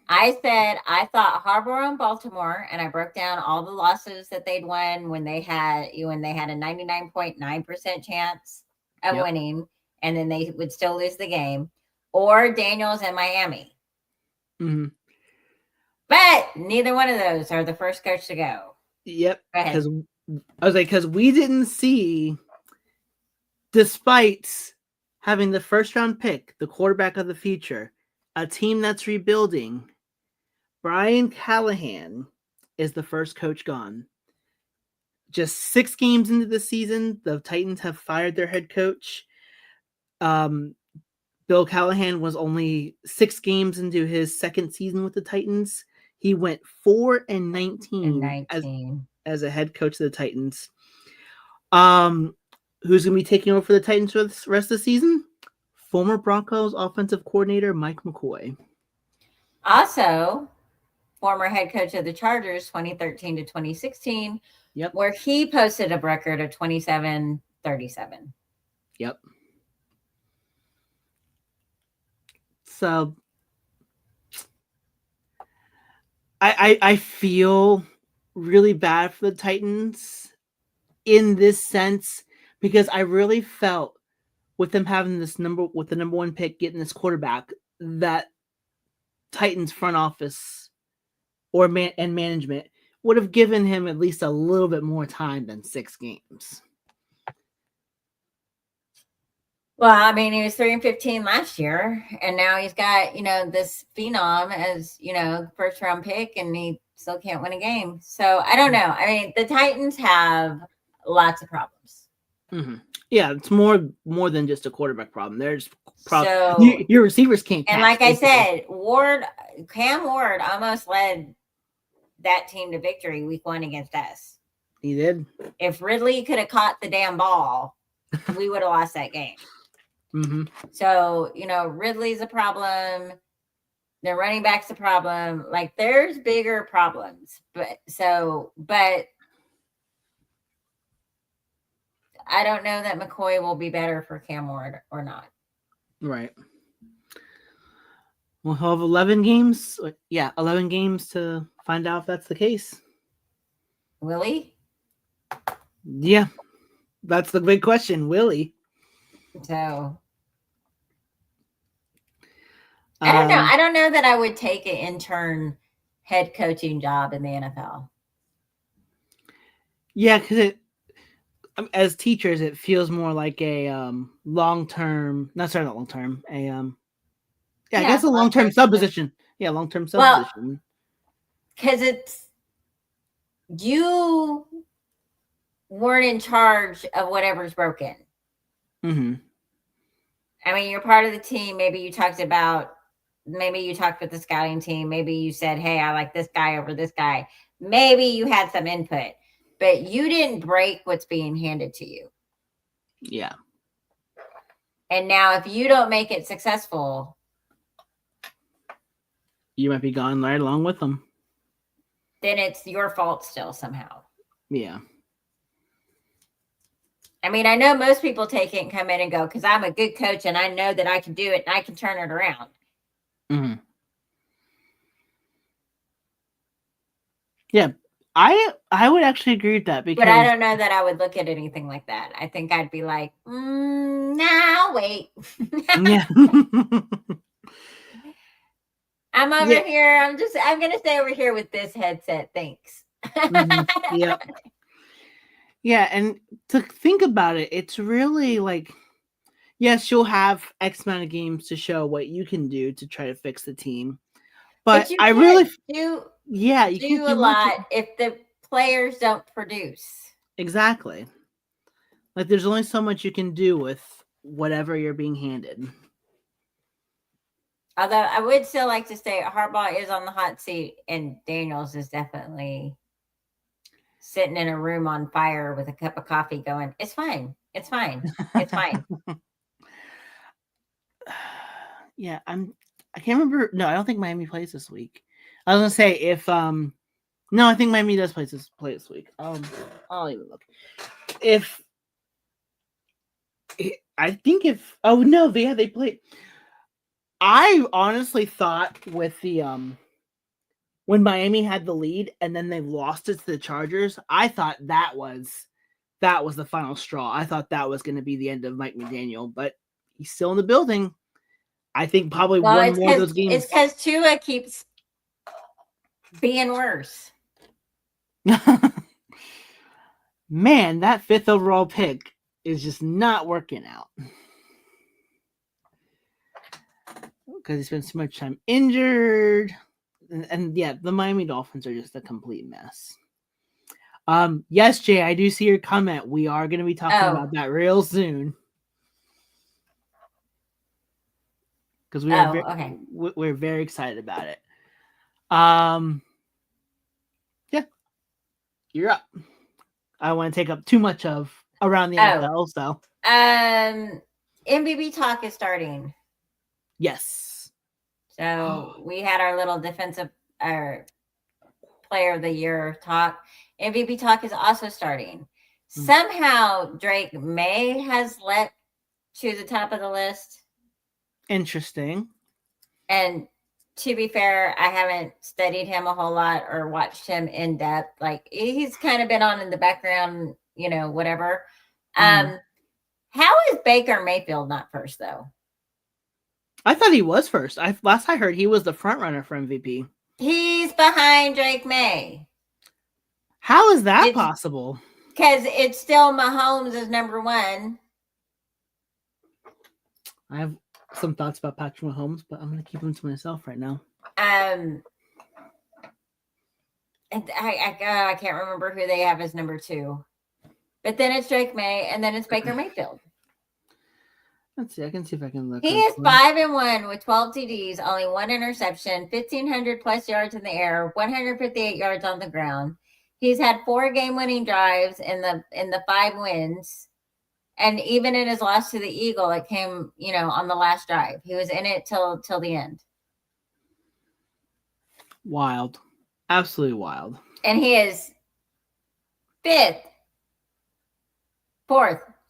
I said I thought Harbaugh and Baltimore, and I broke down all the losses that they'd won when they had a 99.9% chance of winning, and then they would still lose the game, or Daniels and Miami. Mm-hmm. But neither one of those are the first coach to go. Yep. Because we didn't see, despite having the first round pick, the quarterback of the future, a team that's rebuilding, Brian Callahan is the first coach gone. Just 6 games into the season, the Titans have fired their head coach. Bill Callahan was only 6 games into his second season with the Titans. He went 4-19 as a head coach of the Titans. Who's going to be taking over for the Titans for the rest of the season? Former Broncos offensive coordinator Mike McCoy. Also, former head coach of the Chargers 2013 to 2016, where he posted a record of 27-37. Yep. So I feel really bad for the Titans in this sense, because I really felt with them having the number 1 pick, getting this quarterback, that Titans front office and management would have given him at least a little bit more time than 6 games. Well, I mean, he was 3-15 last year, and now he's got, this phenom as, first round pick, and he still can't win a game. So I don't know. I mean, the Titans have lots of problems. Mm-hmm. Yeah, it's more than just a quarterback problem. There's problems. So, your receivers can't catch. And like I said, Cam Ward almost led that team to victory week 1 against us. He did. If Ridley could have caught the damn ball, we would have lost that game. Mm-hmm. So, Ridley's a problem. The running back's a problem. Like, there's bigger problems. But I don't know that McCoy will be better for Cam Ward or not. Right. We'll have 11 games. Yeah, 11 games to find out if that's the case. Will he? Yeah. That's the big question. Will he? So I don't know. I don't know that I would take an intern head coaching job in the NFL. Yeah, because as teachers, it feels more like a long-term. Not long-term. I guess a long-term sub-position. Yeah, long-term sub-position. Well, because it's you weren't in charge of whatever's broken. Mm-hmm. I mean, you're part of the team. Maybe you talked with the scouting team. Maybe you said, hey, I like this guy over this guy. Maybe you had some input, but you didn't break what's being handed to you. Yeah. And now if you don't make it successful, you might be gone right along with them. Then it's your fault still somehow. Yeah. I mean, I know most people take it and come in and go, because I'm a good coach and I know that I can do it and I can turn it around. Mm-hmm. Yeah, I would actually agree with that, because. But I don't know that I would look at anything like that. I think I'd be like, nah, wait. Yeah. I'm over here. I'm going to stay over here with this headset. Thanks. Mm-hmm. Yeah. Yeah, and to think about it, it's really like, yes, you'll have X amount of games to show what you can do to try to fix the team. But you I really do you do a lot if the players don't produce. Exactly. Like, there's only so much you can do with whatever you're being handed. Although I would still like to say Harbaugh is on the hot seat, and Daniels is definitely sitting in a room on fire with a cup of coffee going, it's fine. It's fine. It's fine. Yeah, I can't remember. No, I don't think Miami plays this week. I was going to say if no, I think Miami does play this week. I'll even look. They play. I honestly thought with the when Miami had the lead and then they lost it to the Chargers, I thought that was the final straw. I thought that was going to be the end of Mike McDaniel, but he's still in the building. I think probably one more of those games. It's because Tua keeps being worse. Man, that 5th overall pick is just not working out. because he spends too much time injured. And yeah, the Miami Dolphins are just a complete mess. Yes, Jay, I do see your comment. We are going to be talking about that real soon. Because we're very excited about it. Yeah, you're up. I don't want to take up too much of around the NFL. So, MVP talk is starting. Yes. So we had our little defensive player of the year talk. MVP talk is also starting. Somehow Drake May has leapt to the top of the list. Interesting. And to be fair, I haven't studied him a whole lot or watched him in depth. Like he's kind of been on in the background, whatever. How is Baker Mayfield not first though? I thought he was first. Last I heard, he was the front runner for MVP. He's behind Drake May. How is that possible? Because it's still Mahomes is number one. I have some thoughts about Patrick Mahomes, but I'm going to keep them to myself right now. And I can't remember who they have as number two. But then it's Drake May, and then it's Baker Mayfield. Let's see. I can see if I can look. He is 5-1 with 12 TDs, only one interception, 1,500 plus yards in the air, 158 yards on the ground. He's had 4 game-winning drives in the 5 wins, and even in his loss to the Eagle, it came, on the last drive. He was in it till the end. Wild, absolutely wild. And he is 4th.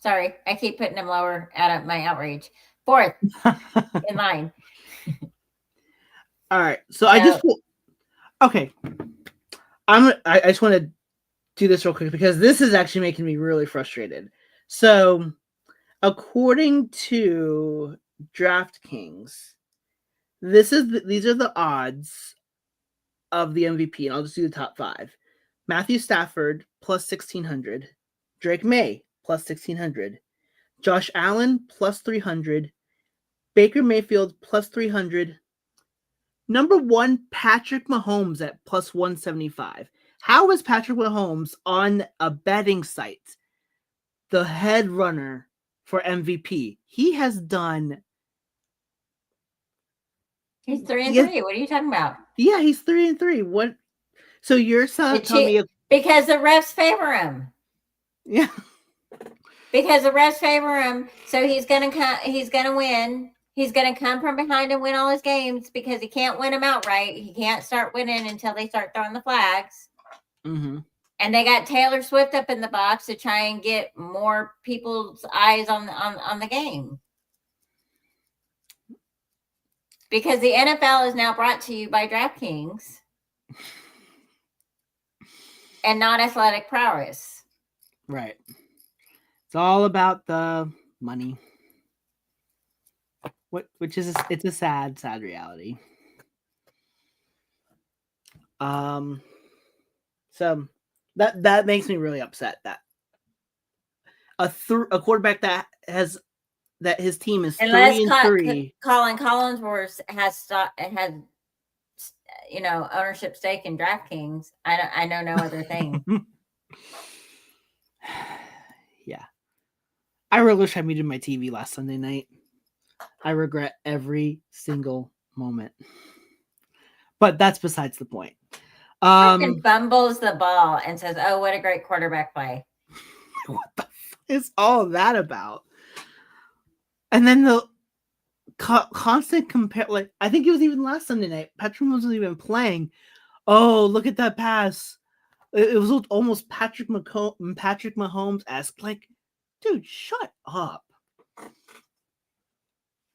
Sorry, I keep putting him lower out of my outrage. 4th in line. All right, so I just want to do this real quick because this is actually making me really frustrated. So, according to DraftKings, these are the odds of the MVP, and I'll just do the top 5. Matthew Stafford plus 1,600, Drake May plus 1,600, Josh Allen plus 300, Baker Mayfield plus 300. Number 1, Patrick Mahomes at plus 175. How is Patrick Mahomes on a betting site the head runner for MVP? He has done. He's 3-3. What are you talking about? Yeah, he's 3-3. What? So you're telling me because the refs favor him. Yeah. Because the refs favor him, so he's gonna win. He's gonna come from behind and win all his games because he can't win them outright. He can't start winning until they start throwing the flags. Mm-hmm. And they got Taylor Swift up in the box to try and get more people's eyes on the game. Because the NFL is now brought to you by DraftKings and not athletic prowess. Right. It's all about the money. Which is it's a sad reality. So that makes me really upset that a quarterback that his team is 3-3. Colin Collinsworth has ownership stake in DraftKings. I know no other thing. Yeah, I really wish I muted my TV last Sunday night. I regret every single moment. But that's besides the point. Fumbles the ball and says, "Oh, what a great quarterback play." What the fuck is all that about? And then the constant compare. Like I think it was even last Sunday night. Patrick wasn't even playing. Oh, look at that pass! It was almost Patrick Mahomes-esque. Like, dude, shut up!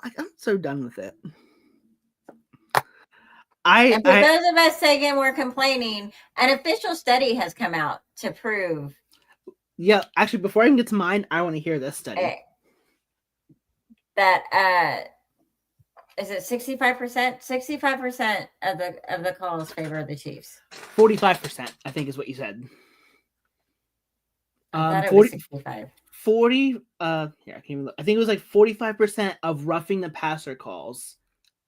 Like, I'm so done with it. And for those of us saying we're complaining, an official study has come out to prove. Yeah, actually, before I even get to mine, I want to hear this study. That is it 65%? 65% of the calls favor the Chiefs. 45%, I think, is what you said. I thought it was 65. 40. Yeah, I can't even look. I think it was like 45% of roughing the passer calls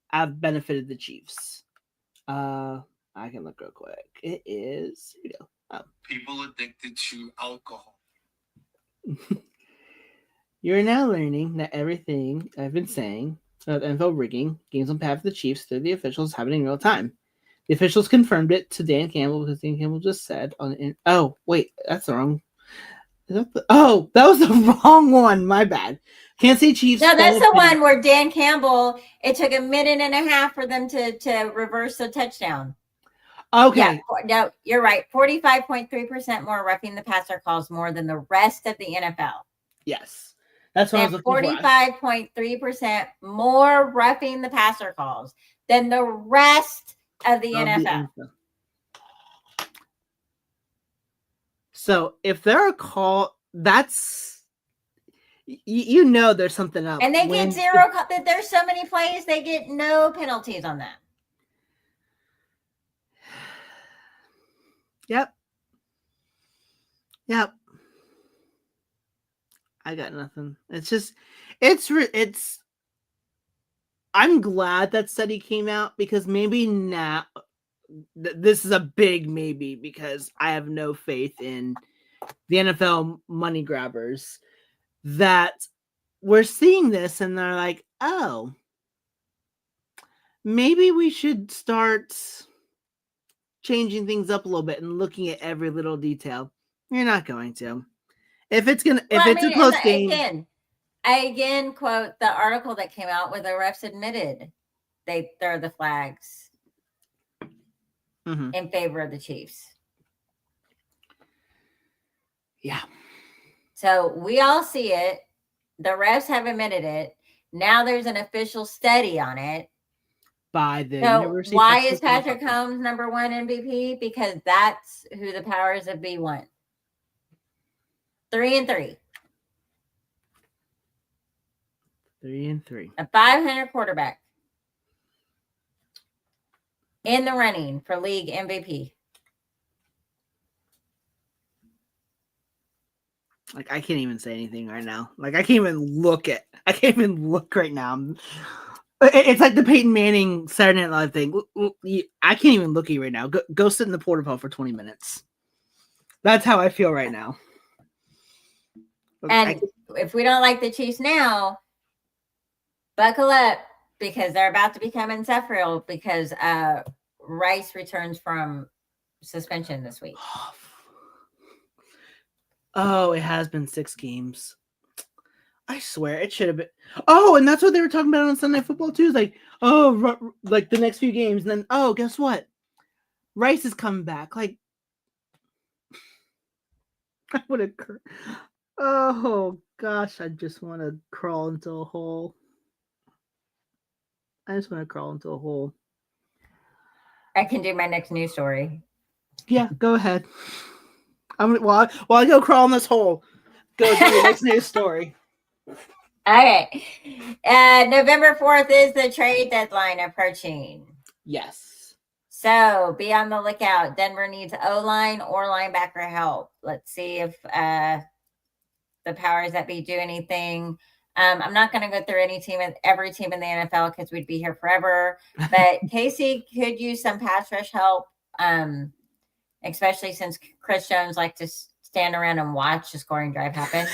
have benefited the Chiefs. I can look real quick. It is, here we go. Oh. People addicted to alcohol. You're now learning that everything I've been saying about NFL rigging games on behalf of the Chiefs through the officials happening in real time. The officials confirmed it to Dan Campbell because Dan Campbell just said on. Oh wait, that's the wrong. That was the wrong one. My bad. Kansas City Chiefs. No, that's the one where Dan Campbell. It took a minute and a half for them to reverse the touchdown. Okay. Yeah, no, you're right. 45.3% more roughing the passer calls more than the rest of the NFL. Yes. That's what I was looking for. 45.3% more roughing the passer calls than the rest of the NFL. So if they're a call, that's you know there's something up. And they get zero. There's so many plays, they get no penalties on that. Yep. I got nothing. It's I'm glad that study came out because maybe now this is a big maybe because I have no faith in the NFL money grabbers that we're seeing this and they're like, oh, maybe we should start changing things up a little bit and looking at every little detail. You're not going to. If it's a close game. I again quote the article that came out where the refs admitted they throw the flags in favor of the Chiefs. Yeah. So we all see it. The refs have admitted it. Now there's an official study on it. By the University. Why is Patrick Mahomes number one MVP? Because that's who the powers that be want. 3-3. 3-3. A 500 quarterback in the running for league MVP. Like I can't even say anything right now. Like I can't even look right now. It's like the Peyton Manning Saturday Night Live thing. I can't even look at you right now. Go sit in the porta potty for 20 minutes. That's how I feel right now. And if we don't like the Chiefs now, buckle up because they're about to become insufferable because Rice returns from suspension this week. Oh, it has been 6 games. I swear it should have been. Oh, and that's what they were talking about on Sunday Football too. It's like, like the next few games, and then guess what? Rice is coming back. Like, I would have. Oh gosh, I just want to crawl into a hole. I can do my next news story. Yeah, go ahead. While I go crawl in this hole, go do your next news story. Okay. November 4th is the trade deadline approaching. Yes. So be on the lookout. Denver needs O-line or linebacker help. Let's see if the powers that be do anything. I'm not going to go through every team in the NFL because we'd be here forever. But KC could use some pass rush help, especially since Chris Jones likes to stand around and watch the scoring drive happen.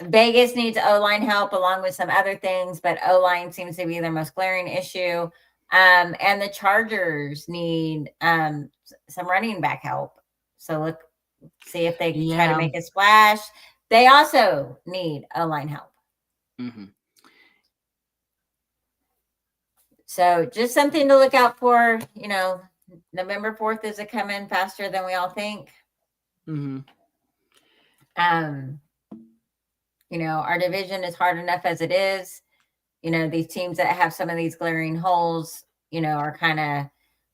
Vegas needs O-line help along with some other things, but O-line seems to be their most glaring issue. And the Chargers need some running back help. So see if they can try to make a splash. They also need O-line help. Mm-hmm. So just something to look out for. November 4th is coming faster than we all think. Mm-hmm. Our division is hard enough as it is. These teams that have some of these glaring holes, are kind of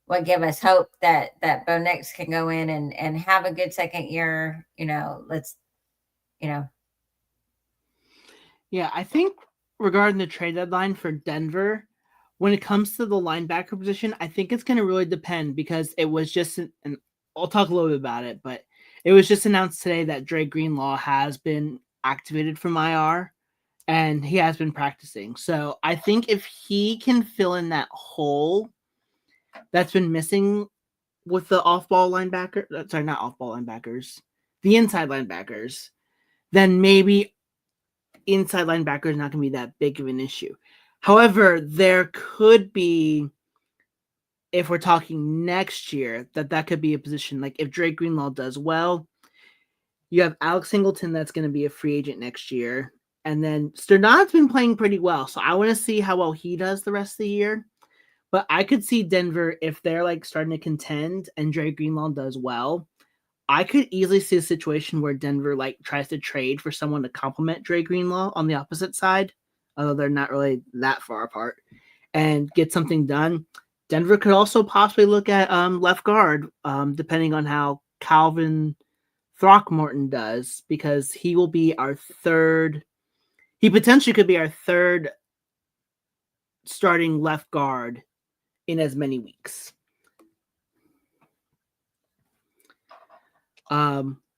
what give us hope that Bo Nix can go in and have a good second year. Yeah, I think regarding the trade deadline for Denver, when it comes to the linebacker position, I think it's going to really depend because it was just, and I'll talk a little bit about it, but it was just announced today that Dre Greenlaw has been activated from IR and he has been practicing. So I think if he can fill in that hole that's been missing with the off-ball linebacker, sorry, not off-ball linebackers, the inside linebackers, then maybe inside linebacker is not going to be that big of an issue. However, there could be, if we're talking next year, that could be a position. Like if Drake Greenlaw does well, you have Alex Singleton that's going to be a free agent next year. And then Sternad's been playing pretty well. So I want to see how well he does the rest of the year. But I could see Denver, if they're like starting to contend and Drake Greenlaw does well, I could easily see a situation where Denver like tries to trade for someone to complement Drake Greenlaw on the opposite side, although they're not really that far apart, and get something done. Denver could also possibly look at left guard, depending on how Calvin Throckmorton does, because he will be our third. He potentially could be our third starting left guard in as many weeks.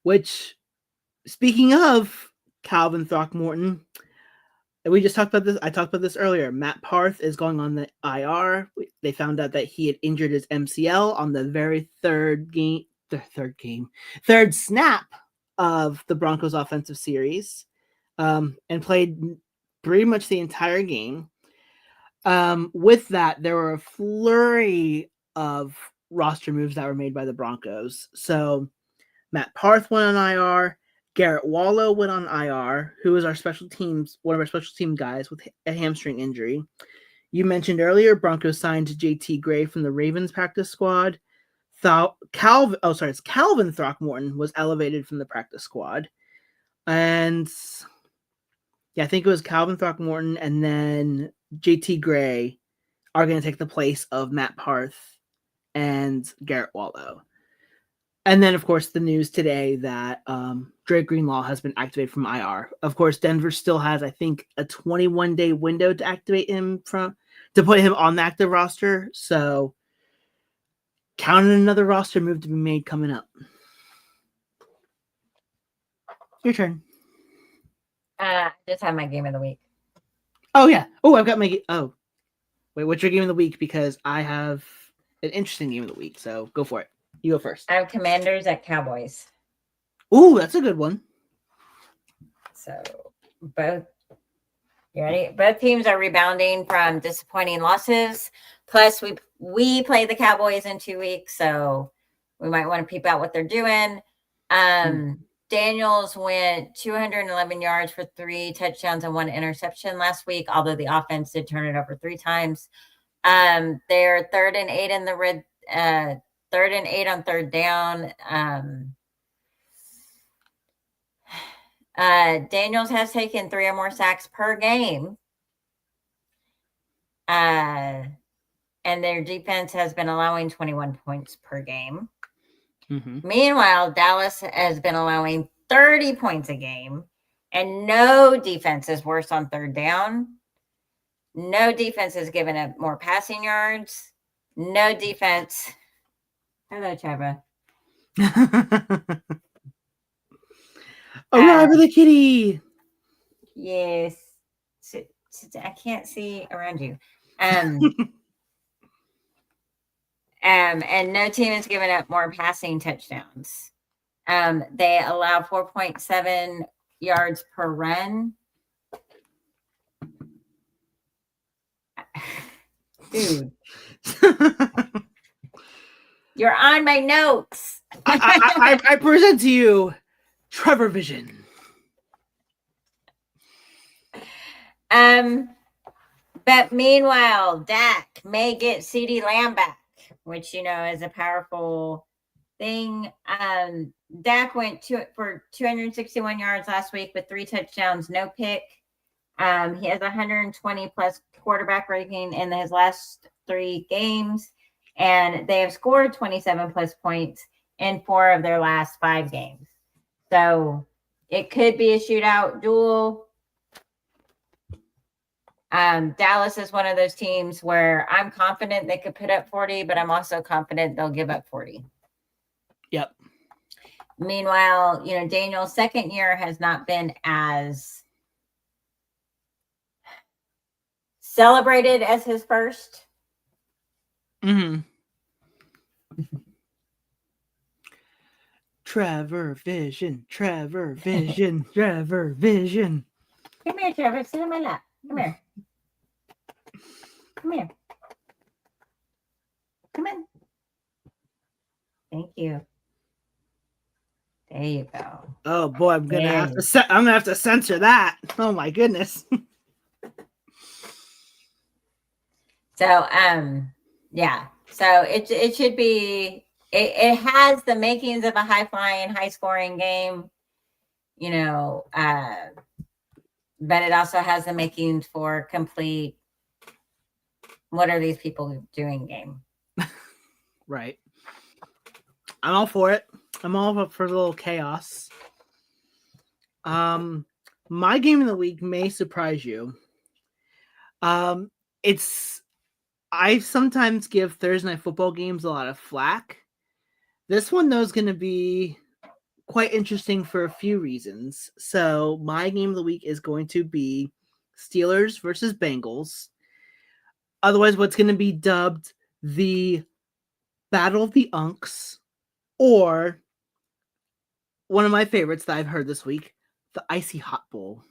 Which, speaking of Calvin Throckmorton, we just talked about this. I talked about this earlier. Matt Parth is going on the IR. They found out that he had injured his MCL on the very third snap of the Broncos offensive series, and played pretty much the entire game. With that, there were a flurry of roster moves that were made by the Broncos. So Matt Parth went on IR. Garrett Wallow went on IR, who is one of our special team guys with a hamstring injury. You mentioned earlier, Broncos signed JT Gray from the Ravens practice squad. Calvin Throckmorton was elevated from the practice squad. And yeah, I think it was Calvin Throckmorton and then JT Gray are going to take the place of Matt Parth and Garrett Wallow. And then, of course, the news today that Drake Greenlaw has been activated from IR. Of course, Denver still has, I think, a 21-day window to activate him to put him on the active roster. So, count on another roster move to be made coming up. Your turn. Just have my game of the week. Oh, yeah. Oh, I've got my... Oh. Wait, what's your game of the week? Because I have an interesting game of the week. So, go for it. You go first. I have Commanders at Cowboys. Ooh, that's a good one. So you ready? Both teams are rebounding from disappointing losses. Plus, we play the Cowboys in 2 weeks, so we might want to peep out what they're doing. Daniels went 211 yards for 3 touchdowns and 1 interception last week, although the offense did turn it over 3 times. They're 3rd and 8 in the red. 3rd and 8 on 3rd down. Daniels has taken 3 or more sacks per game. And their defense has been allowing 21 points per game. Mm-hmm. Meanwhile, Dallas has been allowing 30 points a game, and no defense is worse on 3rd down. No defense has given up more passing yards. No defense. Hello, Trevor. Arrive the kitty. Yes. I can't see around you. And no team has given up more passing touchdowns. They allow 4.7 yards per run. Dude. You're on my notes. I present to you Trevor Vision. But meanwhile, Dak may get CeeDee Lamb back, which, is a powerful thing. Dak went for 261 yards last week with 3 touchdowns, no pick. He has 120 plus quarterback rating in his last 3 games, and they have scored 27 plus points in 4 of their last 5 games. So it could be a shootout duel. Dallas is one of those teams where I'm confident they could put up 40, but I'm also confident they'll give up 40. Yep. Meanwhile, Daniel's second year has not been as celebrated as his first. Mm-hmm. Trevor Vision. Come here, Trevor. Sit on my lap. Come here. Come here. Come in. Thank you. There you go. Oh boy, I'm gonna have to censor that. Oh my goodness. So yeah. So it should be it has the makings of a high flying, high scoring game, but it also has the makings for complete what are these people doing game. Right. I'm all for it. I'm all up for a little chaos. My game of the week may surprise you. I sometimes give Thursday night football games a lot of flack. This one though is going to be quite interesting for a few reasons. So my game of the week is going to be Steelers versus Bengals. Otherwise, what's going to be dubbed the Battle of the Unks, or one of my favorites that I've heard this week, the Icy Hot Bowl.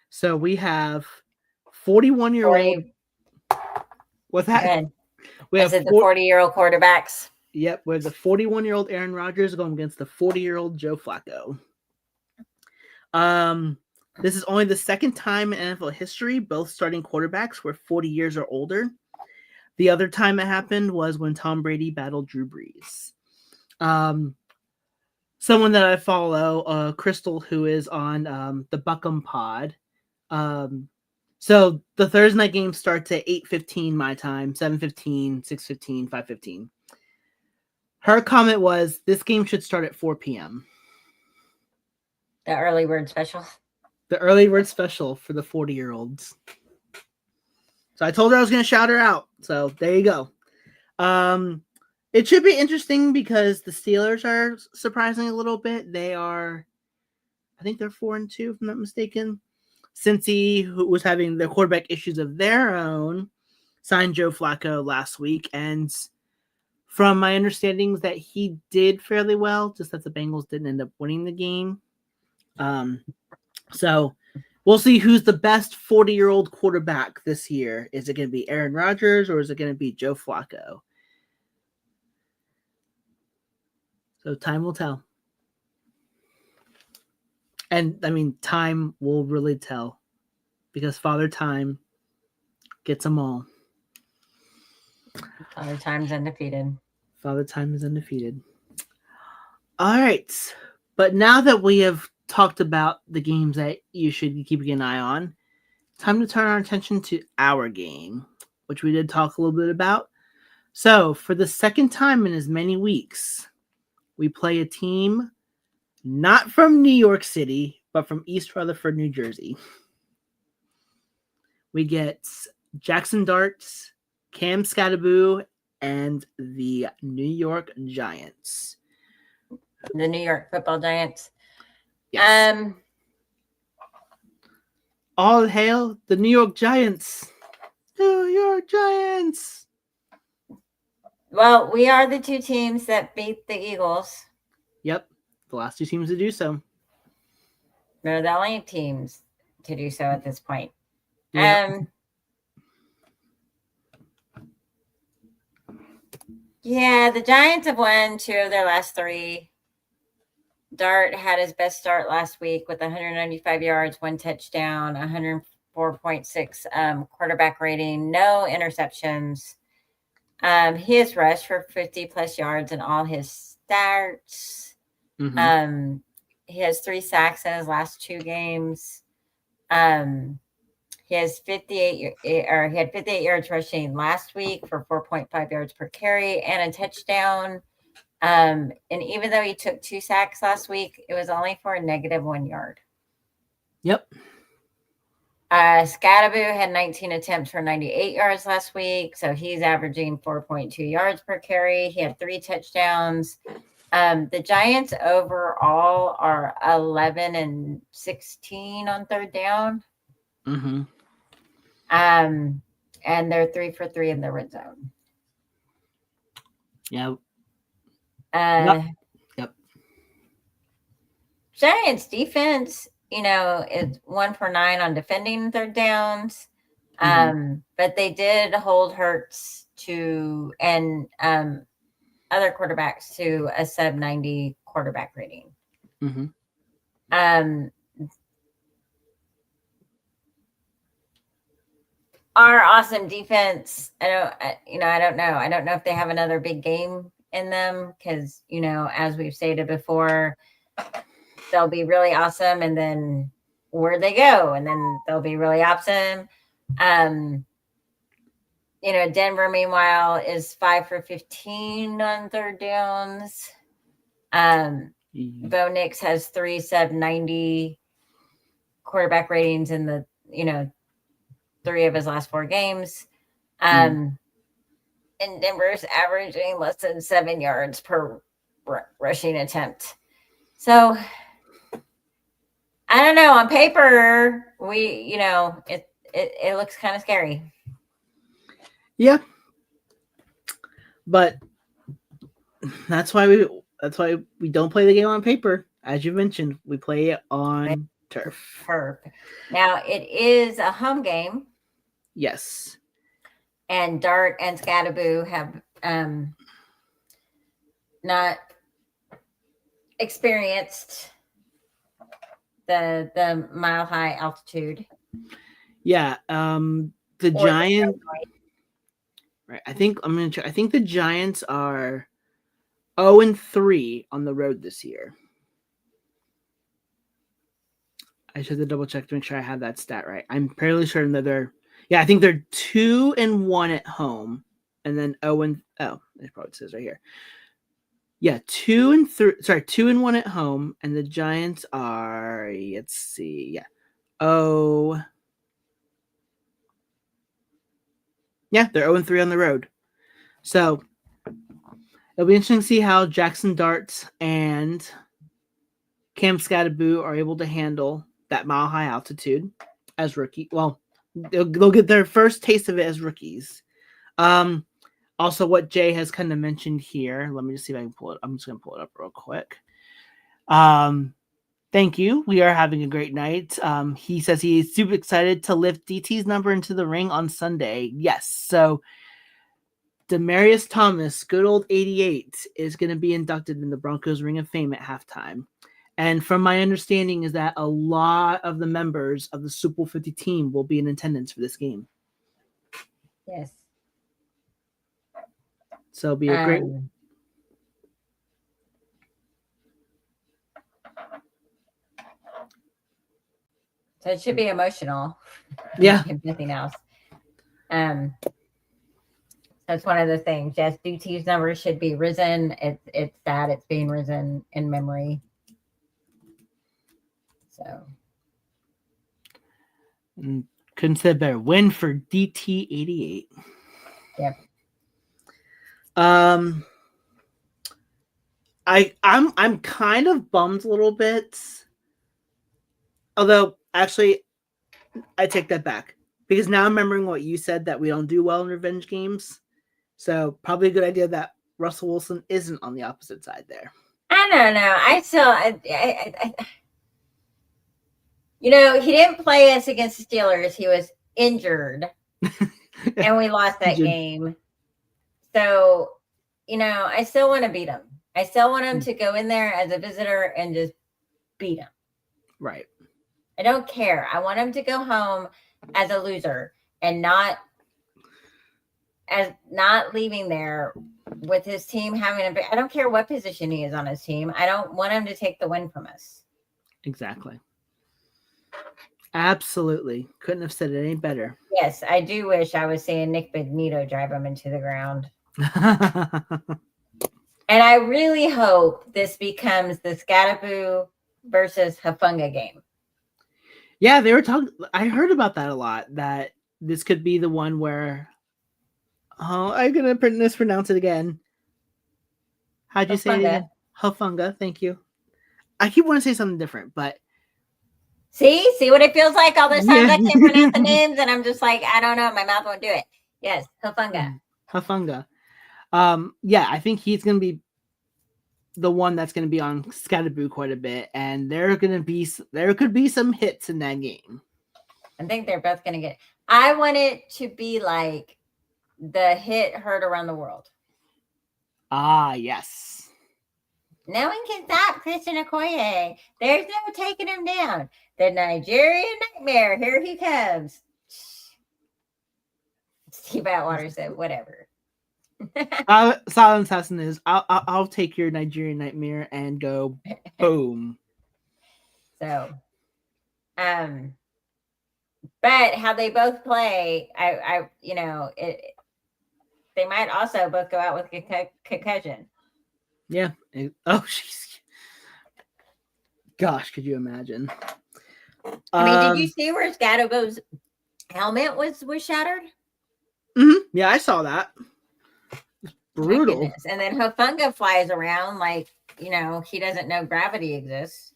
So we have 41-year-old. What's that? Good. We have the 40-year-old quarterbacks. Yep, we have the 41-year-old Aaron Rodgers going against the 40-year-old Joe Flacco. This is only the second time in NFL history both starting quarterbacks were 40 years or older. The other time it happened was when Tom Brady battled Drew Brees. Someone that I follow, Crystal, who is on the Buckham Pod. So the Thursday night game starts at 8:15 my time, 7:15, 6:15, 5:15. Her comment was, this game should start at 4 p.m. The early bird special. The early bird special for the 40-year-olds. So I told her I was going to shout her out. So there you go. It should be interesting because the Steelers are surprising a little bit. I think they're 4-2, if I'm not mistaken. Cincy, who was having the quarterback issues of their own, signed Joe Flacco last week. And from my understanding, that he did fairly well, just that the Bengals didn't end up winning the game. So we'll see who's the best 40-year-old quarterback this year. Is it going to be Aaron Rodgers or is it going to be Joe Flacco? So time will tell. And, I mean, time will really tell because Father Time gets them all. Father Time's undefeated. Father Time is undefeated. All right. But now that we have talked about the games that you should be keeping an eye on, time to turn our attention to our game, which we did talk a little bit about. So, for the second time in as many weeks, we play a team not from New York City, but from East Rutherford, New Jersey. We get Jackson Darts, Cam Scattaboo, and the New York Giants. The New York Football Giants. Yes. All hail the New York Giants. New York Giants. Well, we are the two teams that beat the Eagles. Yep. The last two teams to do so. They're the only teams to do so at this point. Yep. Yeah, the Giants have won 2 of their last 3. Dart had his best start last week with 195 yards, 1 touchdown, 104.6 quarterback rating, no interceptions. He has rushed for 50 plus yards in all his starts. Mm-hmm. He has 3 sacks in his last 2 games. He has 58 yards rushing last week for 4.5 yards per carry and a touchdown. And even though he took 2 sacks last week, it was only for a -1 yard. Yep. Scattaboo had 19 attempts for 98 yards last week, so he's averaging 4.2 yards per carry. He had 3 touchdowns. The Giants overall are 11-16 on third down. Mm-hmm. And they're 3 for 3 in the red zone. Yeah. Yep. Giants defense, is 1 for 9 on defending third downs. But they did hold Hurts and other quarterbacks to a sub 90 quarterback rating. Our awesome defense, I don't know. I don't know if they have another big game in them because, as we've stated before, they'll be really awesome and then where'd they go? And then they'll be really awesome. Denver, meanwhile, is 5 for 15 on third downs. Bo Nix has 3 sub 90 quarterback ratings in the, 3 of his last 4 games. And Denver's averaging less than 7 yards per rushing attempt. So I don't know. On paper, it looks kind of scary. Yeah. But that's why we don't play the game on paper. As you mentioned, we play it on turf. Now it is a home game. Yes. And Dart and Scadaboo have not experienced the mile high altitude. Yeah. The Giants. Right. I think the Giants are 0-3 on the road this year. I should have to double check to make sure I have that stat right. I'm fairly certain that I think they're 2-1 at home, and then 0-. Oh, it probably says right here. Yeah, 2-3. Sorry, 2-1 at home, and the Giants are. Let's see. Yeah. Yeah, they're 0-3 on the road. So it'll be interesting to see how Jackson Dart and Cam Scadaboo are able to handle that mile high altitude as rookie. Well, they'll get their first taste of it as rookies. Also, what Jay has kind of mentioned here. Let me just see if I can pull it. I'm just going to pull it up real quick. Thank you. We are having a great night. He says he is super excited to lift DT's number into the ring on Sunday. Yes. So Demaryius Thomas, good old 88, is going to be inducted in the Broncos Ring of Fame at halftime. And from my understanding is that a lot of the members of the Super Bowl 50 team will be in attendance for this game. Yes. So it'll be a great. So it should be emotional. Yeah. If nothing else. That's one of the things. Yes, DT's number should be risen. It's sad it's being risen in memory. So. Couldn't say better. Win for DT88. Yep. I'm kind of bummed a little bit. Although, actually, I take that back. Because now I'm remembering what you said, that we don't do well in revenge games. So, probably a good idea that Russell Wilson isn't on the opposite side there. I don't know. He didn't play us against the Steelers. He was injured. And we lost that game. So, I still want to beat him. I still want him to go in there as a visitor and just beat him. Right. I don't care. I want him to go home as a loser and not leaving there with his team having I don't care what position he is on his team. I don't want him to take the win from us. Exactly. Absolutely. Couldn't have said it any better. Yes, I do wish I was seeing Nick Benito drive him into the ground. And I really hope this becomes the Scadaboo versus Hafunga game. Yeah, they were talking. I heard about that a lot, that this could be the one where. Oh, I'm going to mispronounce it again. How'd you say it again? Hafunga. Thank you. I keep wanting to say something different, but. See what it feels like? All those times Yeah. I can't pronounce the names, and I'm just like, I don't know. My mouth won't do it. Yes, Hufanga. Hufanga. Yeah, I think he's going to be the one that's going to be on Scatterboo quite a bit, and there could be some hits in that game. I think they're both going to get. I want it to be like the hit heard around the world. Ah, yes. No one can stop Christian Okoye. There's no taking him down. The Nigerian Nightmare. Here he comes. Steve Atwater said, whatever. Silent Assassin is, I'll take your Nigerian Nightmare and go boom. So, but how they both play, they might also both go out with concussion. Yeah. Oh, jeez. Gosh, could you imagine? I mean, did you see where Scatterbo's helmet was shattered? Yeah, I saw that. Brutal. And then Hufanga flies around like, he doesn't know gravity exists.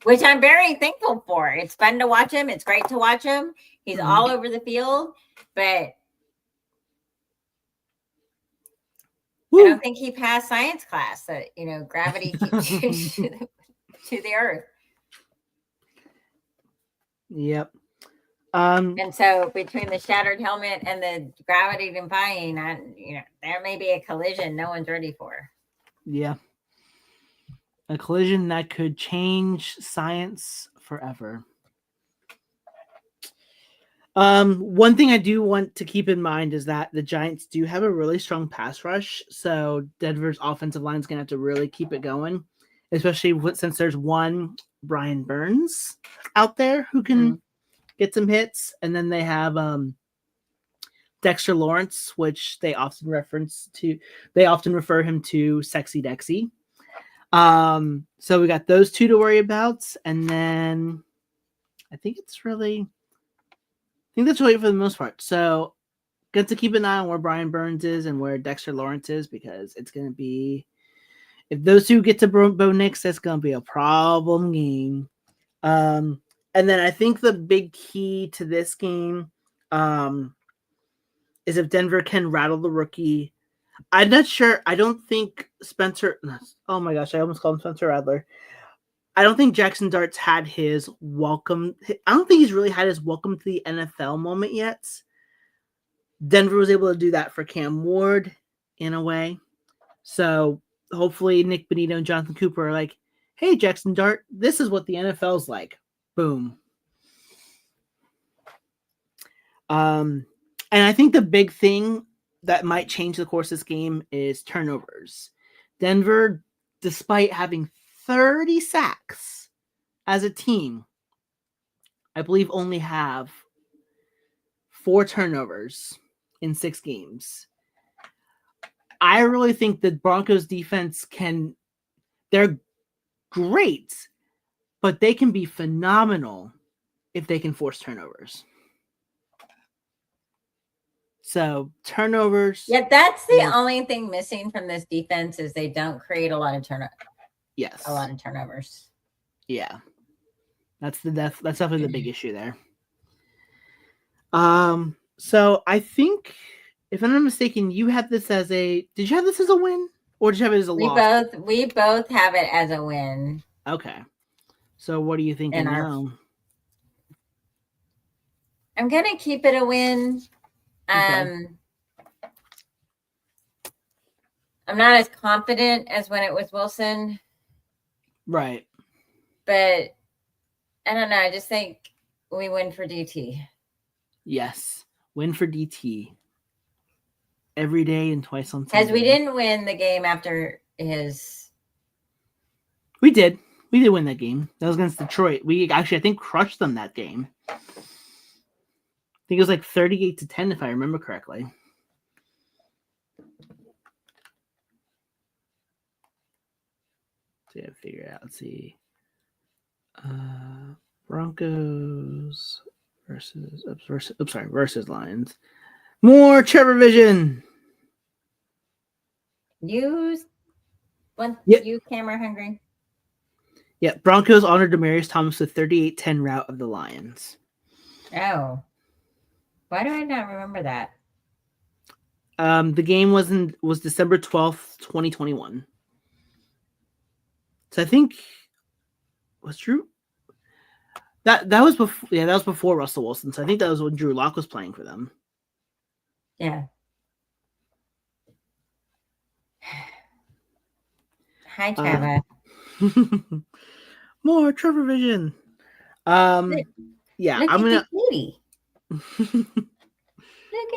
Which I'm very thankful for. It's fun to watch him. It's great to watch him. He's all over the field, but I don't think he passed science class that, gravity keeps you to the earth. Yep. And so between the shattered helmet and the gravity defying, there may be a collision no one's ready for. Yeah. A collision that could change science forever. One thing I do want to keep in mind is that the Giants do have a really strong pass rush, so Denver's offensive line is going to have to really keep it going, especially since there's one Brian Burns out there who can get some hits, and then they have Dexter Lawrence, which they often refer him to Sexy Dexy. So we got those two to worry about, and then I think that's really it for the most part. So good to keep an eye on where Brian Burns is and where Dexter Lawrence is, because it's going to be, if those two get to Bo Nix, that's going to be a problem game. And then I think the big key to this game is if Denver can rattle the rookie. I'm not sure. I don't think Spencer. Oh my gosh, I almost called him Spencer Rattler. I don't think Jackson Dart's had his welcome. I don't think he's really had his welcome to the NFL moment yet. Denver was able to do that for Cam Ward in a way. So hopefully Nick Bonito and Jonathan Cooper are like, hey, Jackson Dart, this is what the NFL's like. Boom. And I think the big thing that might change the course of this game is turnovers. Denver, despite having 30 sacks as a team, I believe only have 4 turnovers in 6 games. I really think the Broncos defense they're great, but they can be phenomenal if they can force turnovers. So turnovers. Yeah, that's the only thing missing from this defense is they don't create a lot of turnovers. Yes. A lot of turnovers. Yeah. That's definitely the big issue there. So I think, if I'm not mistaken, you had this as did you have this as a win, or did you have it as a loss? We both have it as a win. Okay. So what are you thinking now? I'm gonna keep it a win. Okay. I'm not as confident as when it was Wilson. Right. But I don't know. I just think we win for DT. Yes. Win for DT. Every day and twice on Sunday. Because we didn't win the game after his. We did. We did win that game. That was against Detroit. We actually, I think, crushed them that game. I think it was like 38-10, if I remember correctly. See, I figure it out. Let's see. Broncos versus Lions. More Trevor Vision. You camera hungry? Yeah, Broncos honored Demaryius Thomas with 38-10 rout of the Lions. Oh. Why do I not remember that? The game was December 12th, 2021. So I think was Drew that was before that was before Russell Wilson. So I think that was when Drew Lock was playing for them. Yeah. Hi, Trevor. More Trevor Vision. Yeah, Look I'm at gonna. the kitty. Look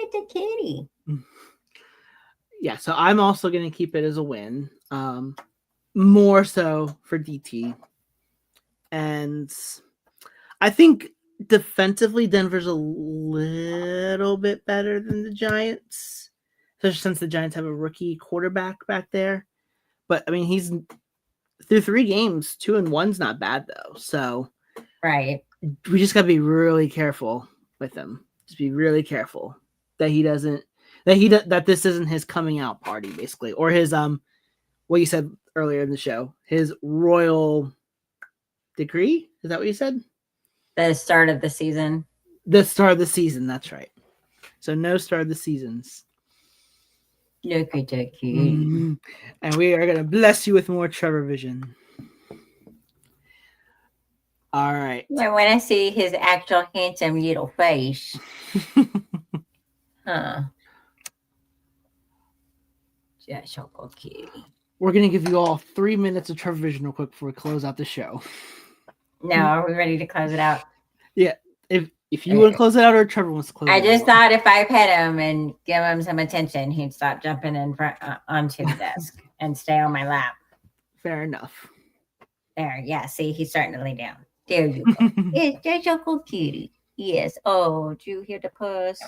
at the kitty. Yeah, so I'm also gonna keep it as a win. More so for DT, and I think defensively Denver's a little bit better than the Giants, especially since the Giants have a rookie quarterback back there. But I mean, he's through 3 games, 2-1's not bad though. So Right. we just gotta be really careful with him. Just be really careful that he doesn't that this isn't his coming out party, basically, or his what you said earlier in the show, his royal decree. Is that what you said? The start of the season. The start of the season. That's right. So no start of the seasons. Look at the kitty. Mm-hmm. And we are gonna bless you with more Trevor Vision. All right. When I see his actual handsome little face. Huh. Just so kitty. We're gonna give you all 3 minutes of Trevor Vision real quick before we close out the show. Now, are we ready to close it out? Yeah. If you want to close it out or Trevor wants to close it out. I just thought if I pet him and give him some attention, he'd stop jumping in front onto the desk and stay on my lap. Fair enough. There, yeah. See, he's starting to lay down. There you go. It's just Uncle Kitty. Yes. Oh, did you hear the purse?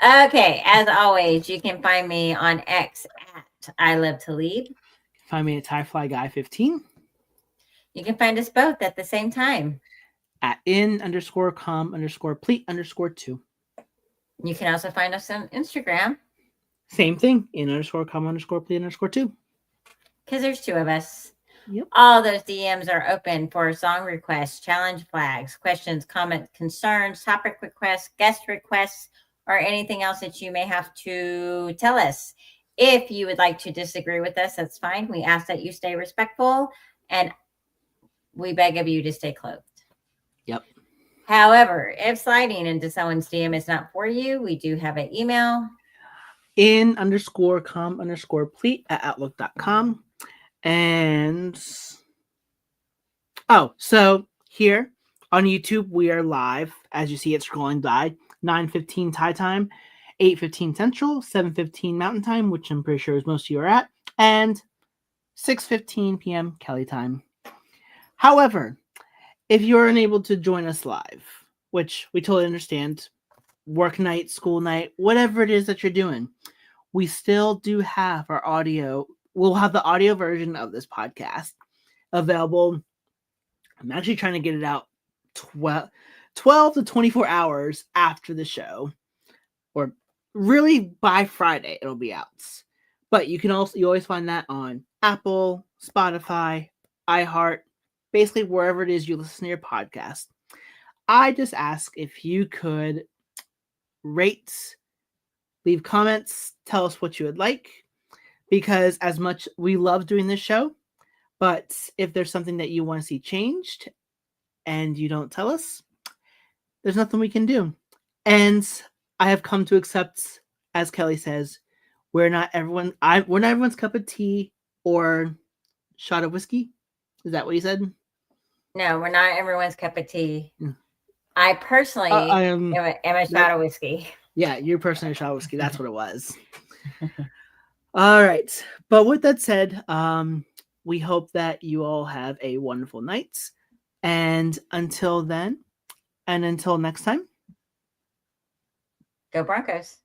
Okay. As always, you can find me on X at I Live to Lead. Find me at TieFlyGuy15. You can find us both at the same time. At in_com_plete_2. You can also find us on Instagram. Same thing. in_com_plete_2. Because there's 2 of us. Yep. All those DMs are open for song requests, challenge flags, questions, comments, concerns, topic requests, guest requests, or anything else that you may have to tell us. If you would like to disagree with us, that's fine. We ask that you stay respectful, and we beg of you to stay clothed. Yep. However, if sliding into someone's DM is not for you, we do have an email. in_com_plete@outlook.com. And so here on YouTube, we are live, as you see it scrolling by, 9:15 Thai time, 8:15 Central, 7:15 Mountain Time, which I'm pretty sure is most of you are at, and 6:15 p.m. Kelly time. However, if you're unable to join us live, which we totally understand, work night, school night, whatever it is that you're doing, we still do have our audio. We'll have the audio version of this podcast available. I'm actually trying to get it out 12 to 24 hours after the show, or really by Friday it'll be out. But you always find that on Apple, Spotify, iHeart, basically wherever it is you listen to your podcast. I just ask if you could rate, leave comments, tell us what you would like, because as much we love doing this show, but if there's something that you want to see changed and you don't tell us, there's nothing we can do. And I have come to accept, as Kelly says, we're not everyone's cup of tea or shot of whiskey. Is that what you said? No, we're not everyone's cup of tea. I personally am a shot of whiskey. Yeah, you're personally a shot of whiskey. That's what it was. All right. But with that said, we hope that you all have a wonderful night. And until then, and until next time, Go Broncos.